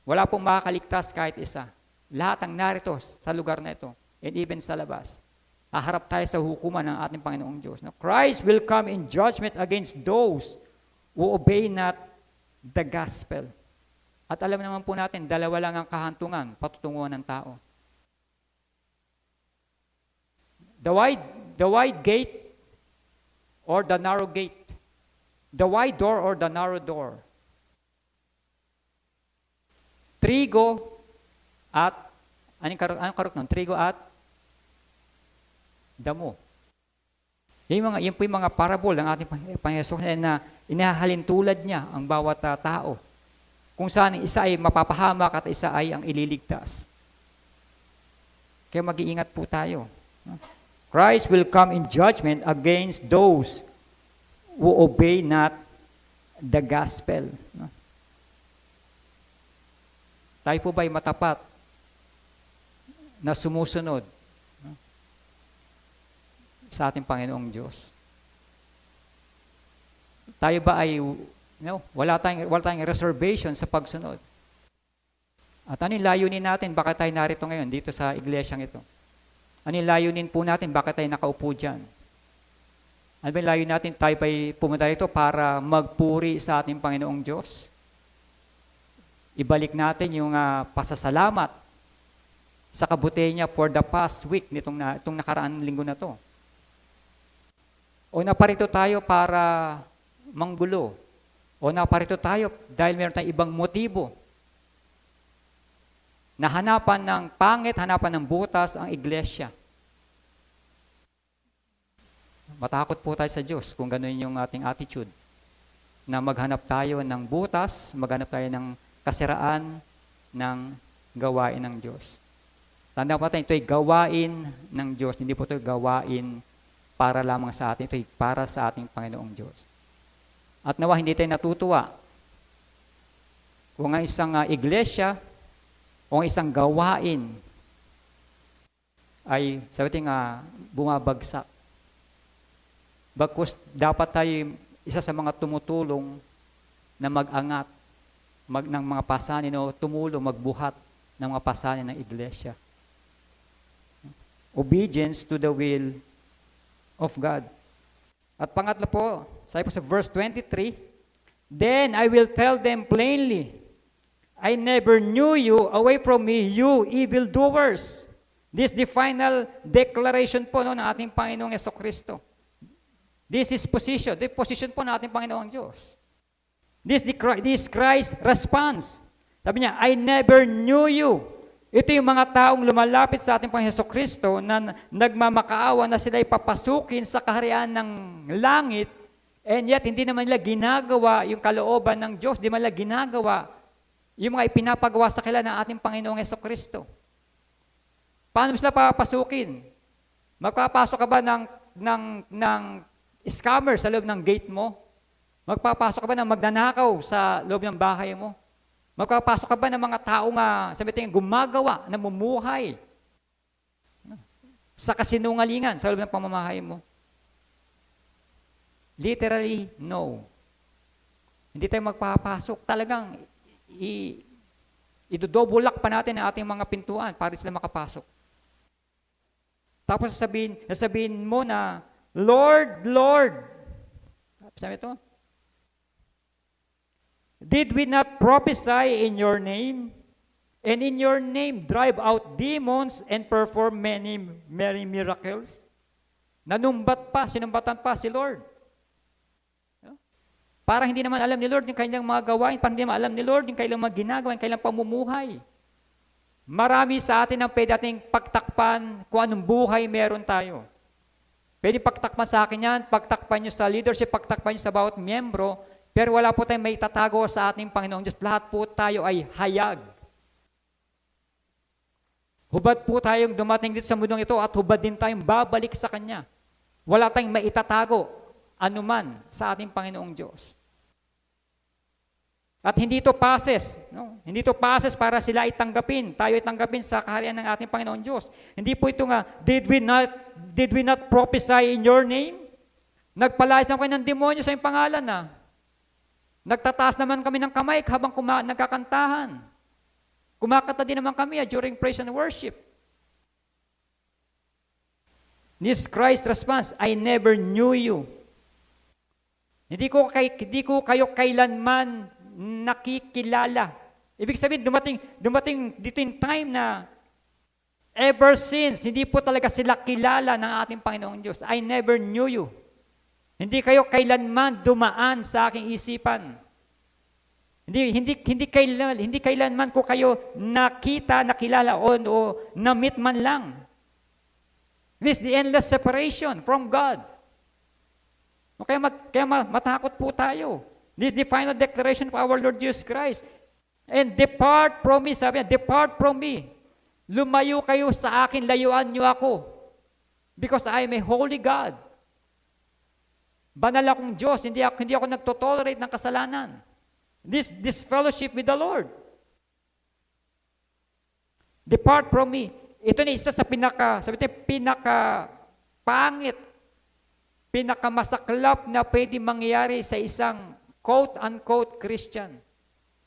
Wala pong makakaligtas kahit isa. Lahat ang narito sa lugar na ito, and even sa labas. Haharap tayo sa hukuman ng ating Panginoong Diyos. Now, Christ will come in judgment against those who obey not the gospel. At alam naman po natin, dalawa lang ang kahantungan, patutunguhan ng tao. The wide gate or the narrow gate. The wide door or the narrow door. Trigo at, anong karok nun? Trigo at damo. Yan po yung mga parable ng ating Panginoon na inahalin tulad niya ang bawat tao. Kung saan isa ay mapapahamak at isa ay ang ililigtas. Kaya mag-iingat po tayo. Christ will come in judgment against those who obey not the gospel. Tayo po ba'y matapat na sumusunod sa ating Panginoong Diyos? Tayo ba ay wala tayong reservation sa pagsunod? At ano yung layunin natin? Bakit tayo narito ngayon dito sa iglesyang ito? Ano yung layunin po natin? Bakit tayo nakaupo dyan? Ano ba yung layunin natin? Tayo ba'y pumunta rito para magpuri sa ating Panginoong Diyos? Ibalik natin yung pasasalamat sa kabutihan niya for the past week itong nakaraan linggo na to. O naparito tayo para manggulo. O naparito tayo dahil meron tayong ibang motibo. Na hanapan ng pangit, hanapan ng butas ang iglesia. Matakot po tayo sa Diyos kung gano'n yung ating attitude. Na maghanap tayo ng butas, maghanap tayo ng kasiraan ng gawain ng Diyos. Tandaan po tayo, ito ay gawain ng Diyos, hindi po ito gawain para lamang sa atin, ito ay para sa ating Panginoong Diyos. At nawa hindi tayo natutuwa kung ang isang iglesia o isang gawain ay sabi bumabagsak. Bagkus dapat tayo isa sa mga tumutulong na mag-angat ng mga pasanin o tumulong magbuhat ng mga pasanin ng iglesia. Obedience to the will of God. At pangatlo po, sabi po sa verse 23, Then I will tell them plainly, I never knew you, away from me, you evildoers. This is the final declaration po no, ng ating Panginoong Jesucristo. This is position. The position po ng ating Panginoong Diyos. This Christ's response. Sabi niya, I never knew you. Ito yung mga taong lumalapit sa ating Panginoong Jesucristo na nagmamakaawa na sila ipapasukin sa kaharian ng langit, and yet hindi naman nila ginagawa yung kalooban ng Diyos, di man nila ginagawa yung mga ipinapagawa sa kanila ng ating Panginoong Jesucristo. Paano sila papasukin? Magpapasok ka ba ng scammer sa loob ng gate mo? Magpapasok ka ba ng magnanakaw sa loob ng bahay mo? Magpapasok ka ba ng mga taong sabi natin, gumagawa, namumuhay sa kasinungalingan sa loob ng pamamahay mo? Literally, no. Hindi tayo magpapasok. Talagang idodobulak pa natin ang ating mga pintuan para sila makapasok. Tapos sabihin mo na, Lord, Lord. Sabi ito, did we not prophesy in your name? And in your name drive out demons and perform many miracles? Sinumbatan pa si Lord. Parang hindi naman alam ni Lord yung kanilang mga gawain, parang hindi naman alam ni Lord yung kanilang mga ginagawa, yung kanilang pamumuhay. Marami sa atin ang pwede nating pagtakpan kung anong buhay meron tayo. Pwede pagtakpan sa akin yan, pagtakpan nyo sa leadership, pagtakpan nyo sa bawat miyembro, pero wala po tayong may tatago sa ating Panginoong Diyos. Lahat po tayo ay hayag. Hubad po tayong dumating dito sa mundong ito at hubad din tayong babalik sa Kanya. Wala tayong maitatago anuman sa ating Panginoong Diyos. At hindi ito passes. No? Hindi ito passes para sila itanggapin. Tayo itanggapin sa kaharian ng ating Panginoong Diyos. Hindi po ito nga, did we not prophesy in your name? Nagpalayas naman kayo ng demonyo sa iyong pangalan na. Nagtataas naman kami ng kamay habang nagkakantahan. Kumakanta din naman kami during praise and worship. This Christ's response, I never knew you. Hindi ko kayo kailanman nakikilala. Ibig sabihin, dumating dito yung time na ever since, hindi po talaga sila kilala ng ating Panginoong Diyos. I never knew you. Hindi kayo kailanman dumaan sa aking isipan. Hindi kailanman ko kayo nakita, nakilala o na-meet man lang. This is the endless separation from God. Kaya matakot po tayo. This is the final declaration of our Lord Jesus Christ. And depart from me, sabi niya, depart from me. Lumayo kayo sa akin, layuan niyo ako. Because I am a holy God. Banal akong Diyos, hindi ako nagtotolerate ng kasalanan. This fellowship with the Lord. Depart from me. Ito na isa sa pinaka-pangit, pinakamasaklap na pwede mangyari sa isang quote-unquote Christian.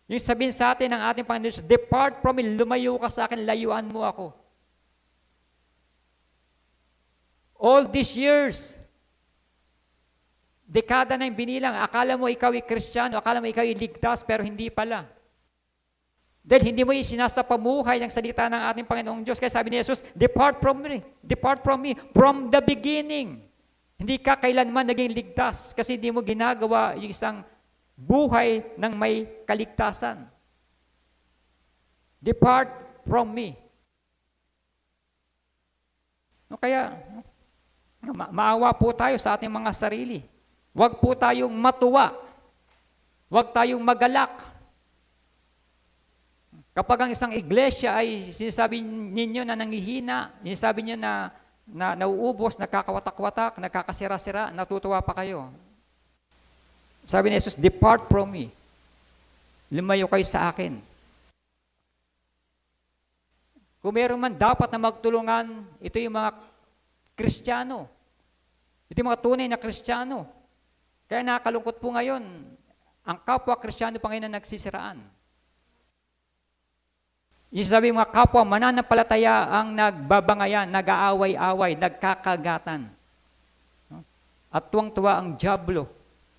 Yung sabihin sa atin ng ating Panginoon, depart from me, lumayo ka sa akin, layuan mo ako. All these years, dekada na yung binilang, akala mo ikaw ay Kristiyano, akala mo ikaw ay ligtas, pero hindi pala. Dahil hindi mo sinasapamuhay ng salita ng ating Panginoong Diyos. Kaya sabi ni Jesus, depart from me, from the beginning. Hindi ka kailanman naging ligtas kasi hindi mo ginagawa yung isang buhay ng may kaligtasan. Depart from me. No, kaya, maawa po tayo sa ating mga sarili. Huwag po tayong matuwa. Huwag tayong magalak. Kapag ang isang iglesia ay sinasabi ninyo na nangihina, sinasabi niyo na nauubos, nakakawatak-watak, nakakasira-sira, natutuwa pa kayo. Sabi ni Jesus, depart from me. Lumayo kayo sa akin. Kung meron man dapat na magtulungan, ito yung mga Kristiyano. Ito yung mga tunay na Kristiyano. Kaya nakakalungkot po ngayon, ang kapwa Kristiyano pa ngayon na nagsisiraan. Yung sabi mga kapwa, mananampalataya ang nagbabangayan, nag-aaway-away, nagkakagatan. At tuwang-tuwa ang dyablo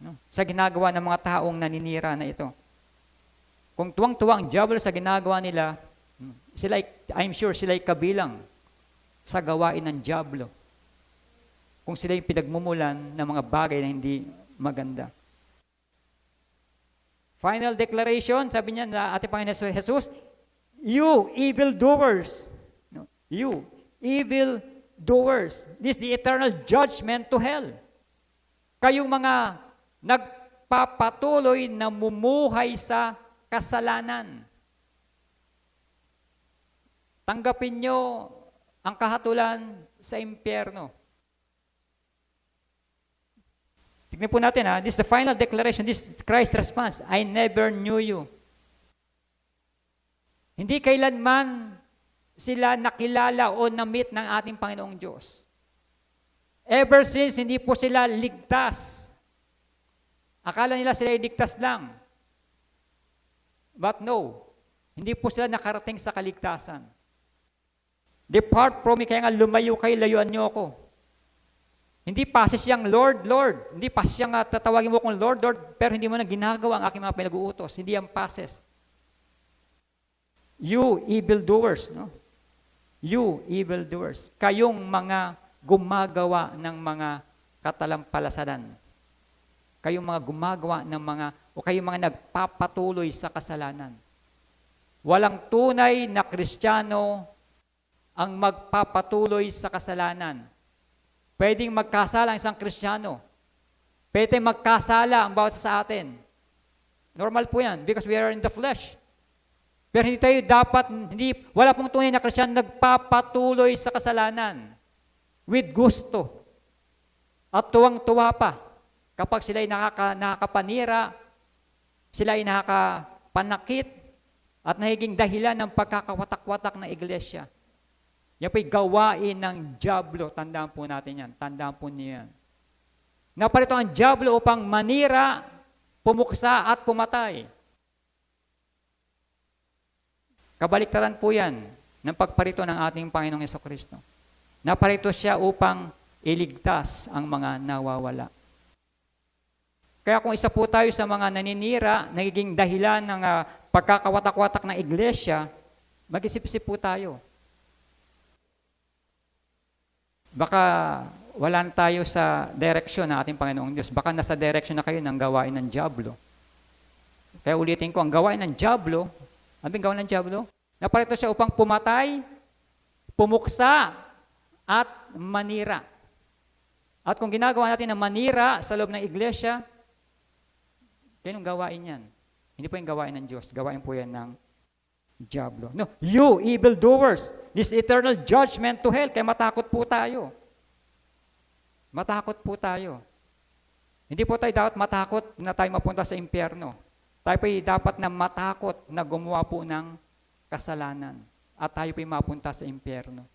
no? Sa ginagawa ng mga taong naninira na ito. Kung tuwang-tuwa ang diablo sa ginagawa nila, I'm sure sila'y kabilang sa gawain ng diablo. Kung sila'y pinagmumulan ng mga bagay na hindi maganda. Final declaration, sabi niya na ating Panginoon Jesus, you evildoers, no, you evildoers, this is the eternal judgment to hell. Kayong mga nagpapatuloy na mumuhay sa kasalanan. Tanggapin nyo ang kahatulan sa impyerno. Tignan po natin this is the final declaration, this is Christ's response, I never knew you. Hindi kailanman sila nakilala o na-meet ng ating Panginoong Diyos. Ever since, hindi po sila ligtas. Akala nila sila ligtas lang. But no, hindi po sila nakarating sa kaligtasan. Depart from me, kaya nga lumayo kayo, layuan niyo ako. Hindi pasis siyang Lord, Lord. Hindi pasis siyang tatawagin mo kong Lord, Lord, pero hindi mo na ginagawa ang aking mga pinag-uutos. Hindi ang pasis. You evildoers, no? You evildoers. Kayong mga gumagawa ng mga katalampalasanan. Kayong mga gumagawa ng mga, o kayong mga nagpapatuloy sa kasalanan. Walang tunay na Kristiyano ang magpapatuloy sa kasalanan. Pwedeng magkasala ang isang Kristiyano. Pwedeng magkasala ang bawat sa atin. Normal po yan because we are in the flesh. Pero hindi tayo dapat, wala pong tunay na Kristiyano nagpapatuloy sa kasalanan with gusto. At tuwang-tuwa pa kapag sila ay nakakapanira, sila ay nakakapanakit at nagiging dahilan ng pagkakawatak-watak ng iglesia. Yan po'y gawain ng diablo. Tandaan po natin yan. Tandaan po niyo yan. Naparito ang diablo upang manira, pumuksa at pumatay. Kabaliktaran po yan ng pagparito ng ating Panginoong Jesucristo. Naparito siya upang iligtas ang mga nawawala. Kaya kung isa po tayo sa mga naninira, nagiging dahilan ng pagkakawatak-watak ng iglesia, mag-isip-isip po tayo. Baka wala tayo sa direksyon ng ating Panginoong Diyos. Baka nasa direksyon na kayo ng gawain ng diablo. Kaya ulitin ko, ang gawain ng diablo, ano yung gawain ng diablo? Naparito siya upang pumatay, pumuksa, at manira. At kung ginagawa natin na manira sa loob ng iglesia, yan yung gawain yan. Hindi po yung gawain ng Diyos. Gawain po yan ng diablo. No, you evildoers, this eternal judgment to hell. Kaya matakot po tayo. Matakot po tayo. Hindi po tayo dapat matakot na tayo mapunta sa impyerno. Tayo po dapat na matakot na gumawa po ng kasalanan. At tayo po mapunta sa impyerno.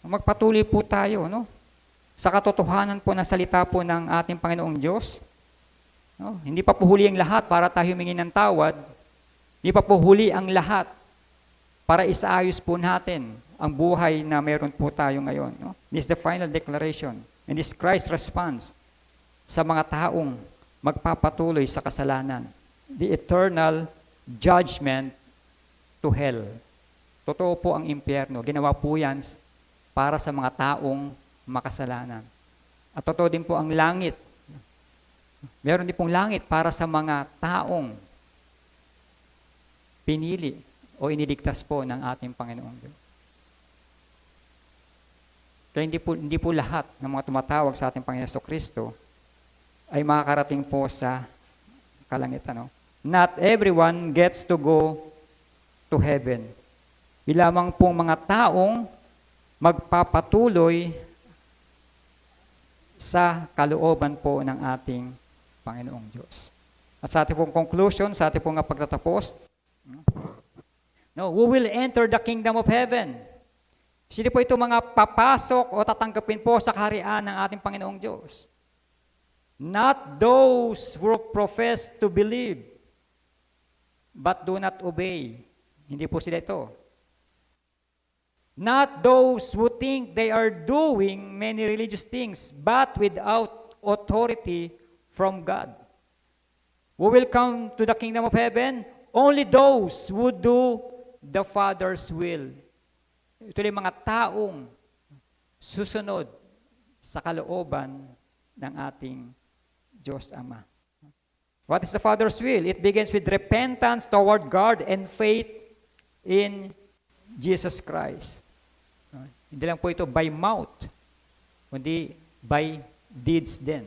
Magpatuloy po tayo, no? Sa katotohanan po ng salita po ng ating Panginoong Diyos. No? Hindi pa po huli ang lahat para tayo humingi ng tawad. Hindi pa po huli ang lahat para isaayos po natin ang buhay na meron po tayo ngayon. No? This is the final declaration. And this is Christ's response sa mga taong magpapatuloy sa kasalanan. The eternal judgment to hell. Totoo po ang impyerno. Ginawa po yan para sa mga taong makasalanan. At totoo din po ang langit. Meron din pong langit para sa mga taong pinili o iniligtas po ng ating Panginoong Diyos. Kaya hindi po lahat ng mga tumatawag sa ating Panginoon Jesucristo ay makakarating po sa kalangitan. No? Not everyone gets to go to heaven. Ilamang pong mga taong magpapatuloy sa kalooban po ng ating Panginoong Diyos. At sa ating pong conclusion, sa ating pong pagtatapos, who will enter the kingdom of heaven? Sino po ito mga papasok o tatanggapin po sa kaharian ng ating Panginoong Diyos? Not those who profess to believe, but do not obey. Hindi po sila ito. Not those who think they are doing many religious things, but without authority from God. Who will come to the kingdom of heaven? Only those who do the Father's will. Ito yung mga taong susunod sa kalooban ng ating Diyos Ama. What is the Father's will? It begins with repentance toward God and faith in Jesus Christ. Hindi lang po ito by mouth, kundi by deeds din.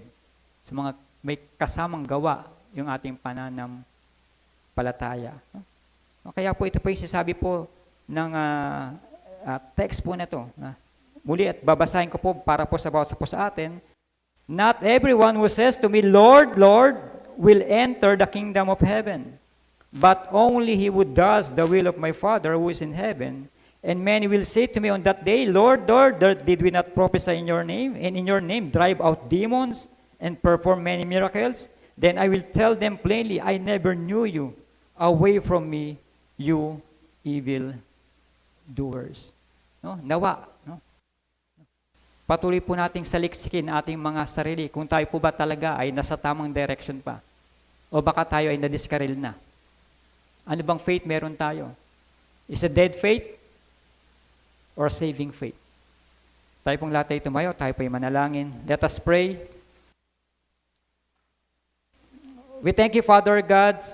Sa mga may kasamang gawa yung ating pananampalataya. Kaya po ito po yung sinasabi po ng text po na ito. Muli at babasahin ko po para po sa bawat po sa atin. Not everyone who says to me, Lord, Lord, will enter the kingdom of heaven, but only he who does the will of my Father who is in heaven. And many will say to me on that day, Lord, Lord, did we not prophesy in your name, and in your name drive out demons and perform many miracles? Then I will tell them plainly, I never knew you. Away from me, you evil doers. No? Nawa. No? Patuloy po nating saliksikin ating mga sarili kung tayo po ba talaga ay nasa tamang direction pa. O baka tayo ay nadiskaril na. Ano bang faith meron tayo? Is it dead faith or saving faith? Tayo pong lahat ay tumayo, tayo po ay manalangin. Let us pray. We thank you, Father God,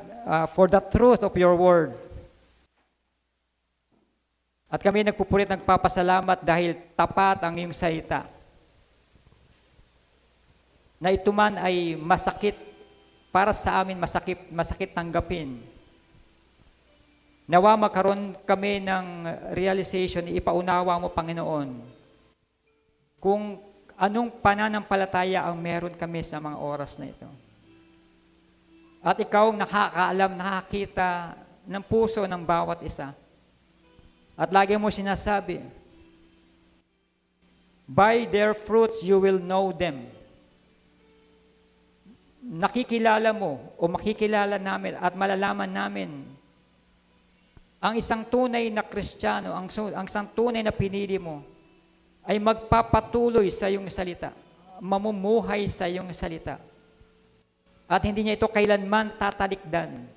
for the truth of your word. At kami nagpupulit, nagpapasalamat dahil tapat ang iyong salita. Na ito man ay masakit para sa amin, masakit tanggapin. Nawa magkaroon kami ng realization, ipaunawa mo, Panginoon, kung anong pananampalataya ang meron kami sa mga oras na ito. At ikaw ang nakakaalam, nakakita ng puso ng bawat isa. At lagi mo sinasabi, by their fruits you will know them. Nakikilala mo o makikilala namin at malalaman namin ang isang tunay na Kristiyano, ang isang tunay na pinili mo ay magpapatuloy sa iyong salita, mamumuhay sa iyong salita. At hindi niya ito kailanman tatalikdan.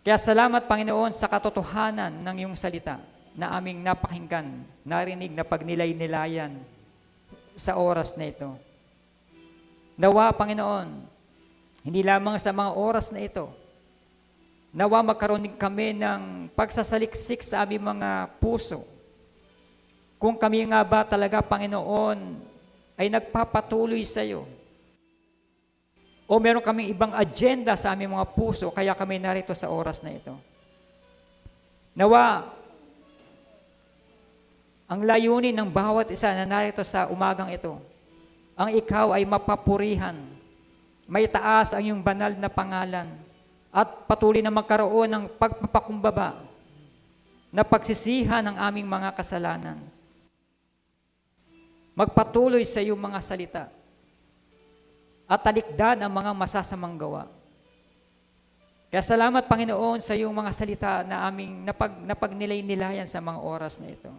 Kaya salamat, Panginoon, sa katotohanan ng iyong salita na aming napakinggan, narinig na pagnilay-nilayan sa oras na ito. Nawa, Panginoon, hindi lamang sa mga oras na ito, nawa magkaroon kami ng pagsasaliksik sa aming mga puso. Kung kami nga ba talaga, Panginoon, ay nagpapatuloy sa iyo, o meron kaming ibang agenda sa aming mga puso, kaya kami narito sa oras na ito. Nawa, ang layunin ng bawat isa na narito sa umagang ito, ang ikaw ay mapapurihan, may taas ang iyong banal na pangalan, at patuloy na magkaroon ng pagpapakumbaba, na pagsisihan ng aming mga kasalanan. Magpatuloy sa iyong mga salita, at talikdan ang mga masasamang gawa. Kaya salamat, Panginoon, sa iyong mga salita na aming napagnilay-nilayan sa mga oras na ito.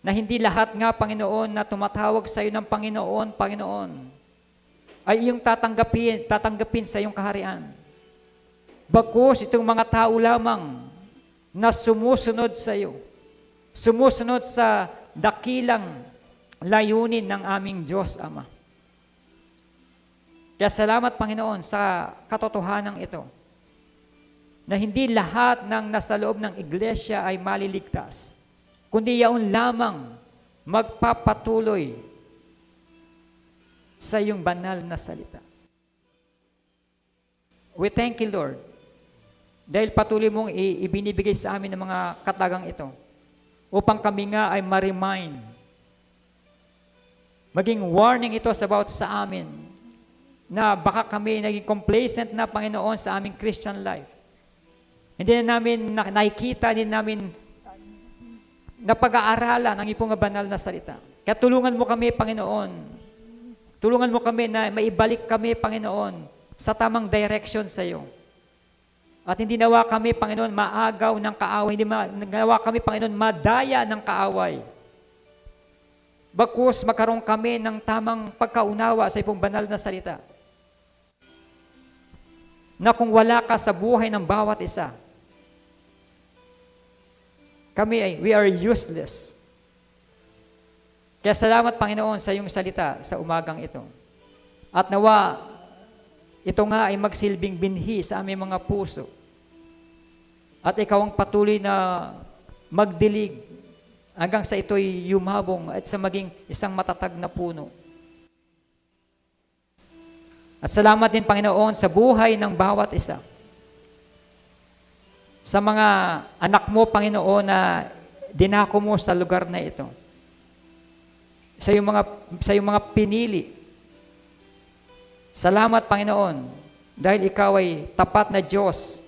Na hindi lahat nga, Panginoon, na tumatawag sa iyo ng Panginoon, Panginoon, ay iyong tatanggapin sa iyong kaharian. Bagkus itong mga tao lamang na sumusunod sa iyo, sumusunod sa dakilang layunin ng aming Diyos Ama. Kaya salamat, Panginoon, sa katotohanan ito, na hindi lahat ng nasa loob ng iglesia ay maliligtas, kundi yaon lamang magpapatuloy sa iyong banal na salita. We thank you, Lord, dahil patuloy mong ibinibigay sa amin ng mga katagang ito, upang kami nga ay ma-remind, maging warning ito sa amin, na baka kami naging complacent na, Panginoon, sa aming Christian life. Hindi na namin nakikita, hindi namin napag-aaralan ang ipong banal na salita. Kaya tulungan mo kami, Panginoon. Tulungan mo kami na maibalik kami, Panginoon, sa tamang direction sa iyo. At hindi nawa kami, Panginoon, maagaw ng kaaway. Hindi nawa kami, Panginoon, madaya ng kaaway. Bagkus magkaroon kami ng tamang pagkaunawa sa iyong banal na salita. Na kung wala ka sa buhay ng bawat isa, we are useless. Kaya salamat, Panginoon, sa iyong salita sa umagang ito. At nawa, ito nga ay magsilbing binhi sa aming mga puso. At ikaw ang patuloy na magdilig hanggang sa ito'y yumabong at sa maging isang matatag na puno. At salamat din, Panginoon, sa buhay ng bawat isa. Sa mga anak mo, Panginoon, na dinako mo sa lugar na ito. Sa iyong mga pinili. Salamat, Panginoon, dahil ikaw ay tapat na Diyos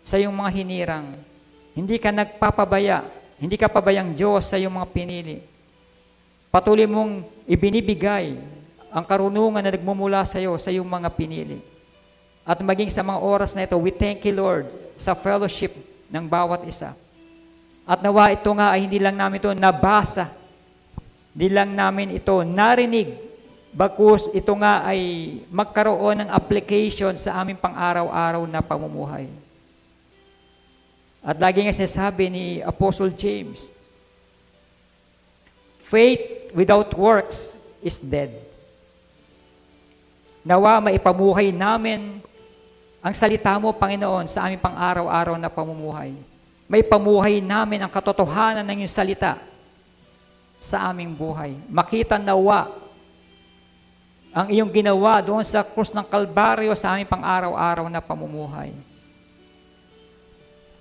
sa iyong mga hinirang. Hindi ka nagpapabaya, hindi ka pabayang Diyos sa iyong mga pinili. Patuloy mong ibinibigay ang karunungan na nagmumula sa iyo sa iyong mga pinili. At maging sa mga oras na ito, we thank you, Lord, sa fellowship ng bawat isa. At nawa ito nga ay hindi lang namin ito nabasa, hindi lang namin ito narinig, bagkus ito nga ay magkaroon ng application sa aming pang-araw-araw na pamumuhay. At lagi nga sinasabi ni Apostle James, faith without works is dead. Nawa maipamuhay namin ang salita mo, Panginoon, sa aming pang-araw-araw na pamumuhay. Maipamuhay namin ang katotohanan ng iyong salita sa aming buhay. Makita nawa ang iyong ginawa doon sa krus ng Kalbaryo sa aming pang-araw-araw na pamumuhay.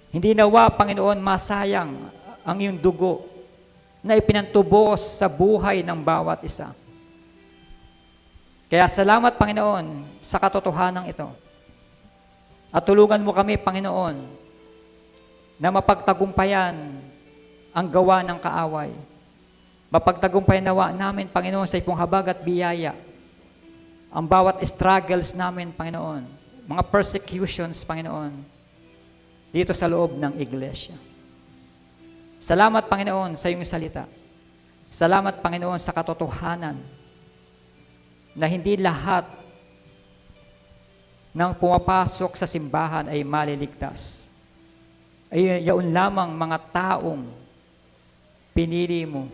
Hindi nawa, Panginoon, masayang ang iyong dugo na ipinantubos sa buhay ng bawat isa. Kaya salamat, Panginoon, sa katotohanan ito. At tulungan mo kami, Panginoon, na mapagtagumpayan ang gawa ng kaaway. Mapagtagumpayan nawa namin, Panginoon, sa iyong habag at biyaya ang bawat struggles namin, Panginoon, mga persecutions, Panginoon, dito sa loob ng iglesia. Salamat, Panginoon, sa iyong salita. Salamat, Panginoon, sa katotohanan na hindi lahat ng pumapasok sa simbahan ay maliligtas. Ay yaon lamang mga taong pinili mo.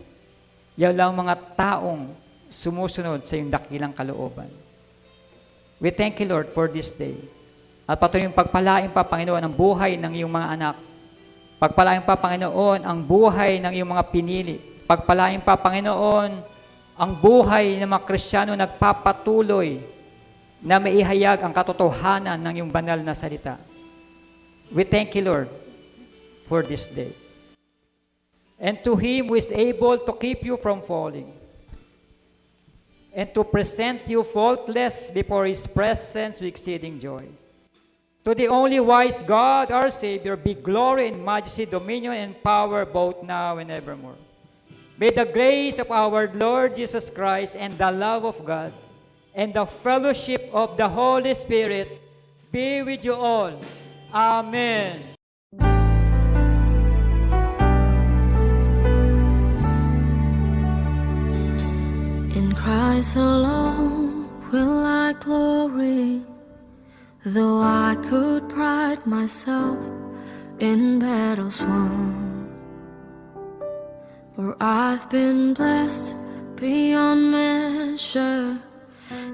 Yaon lang mga taong sumusunod sa iyong dakilang kalooban. We thank you, Lord, for this day. At patuloy yung pagpalain pa, Panginoon, ang buhay ng iyong mga anak. Pagpalain pa, Panginoon, ang buhay ng iyong mga pinili. Pagpalain pa, Panginoon, ang buhay ng mga Kristiyano nagpapatuloy na maihayag ang katotohanan ng iyong banal na salita. We thank you, Lord, for this day. And to Him who is able to keep you from falling, and to present you faultless before His presence with exceeding joy. To the only wise God, our Savior, be glory and majesty, dominion and power both now and evermore. May the grace of our Lord Jesus Christ and the love of God and the fellowship of the Holy Spirit be with you all. Amen. In Christ alone will I glory, though I could pride myself in battles won. For I've been blessed beyond measure,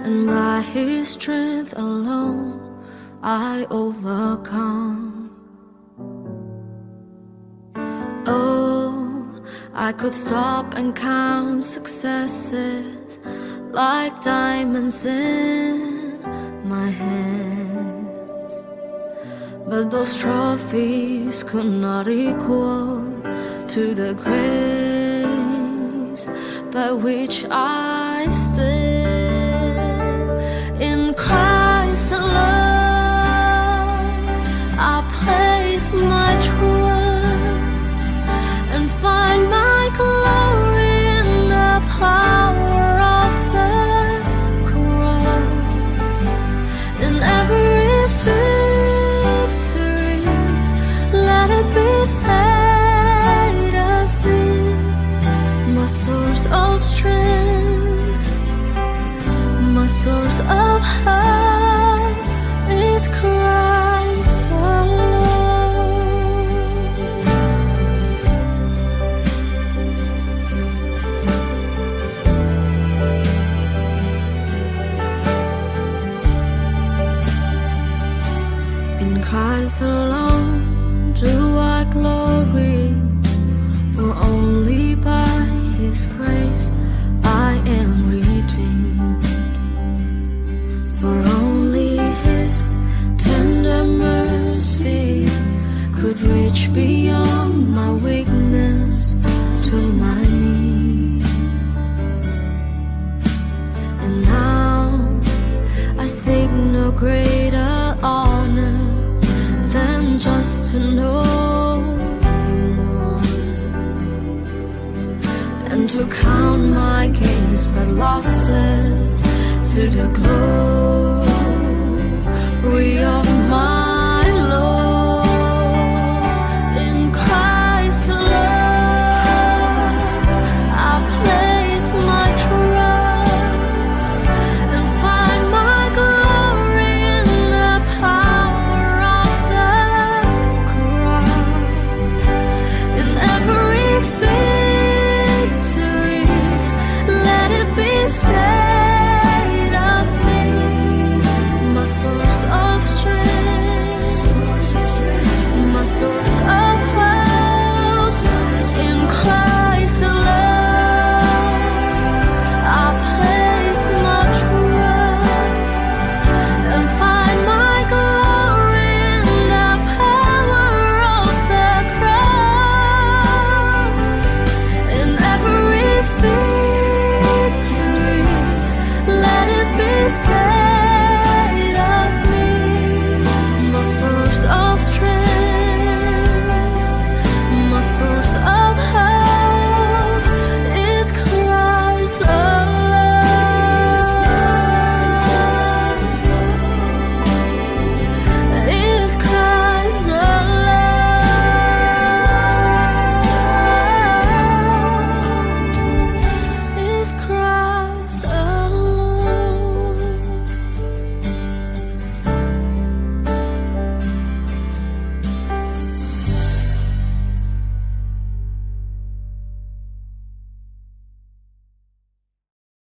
and by His strength alone I overcome. Oh, I could stop and count successes like diamonds in my hands, but those trophies could not equal to the grace by which I stand. In Christ alone I place my trust and find my glory in the power of the cross. In every victory In Christ alone do I glory, for only by His grace I am redeemed. For only His tender mercy could reach beyond my weakness to my need. And now I seek no greater honor than just to know Him more, and to count my gains but losses to the glory of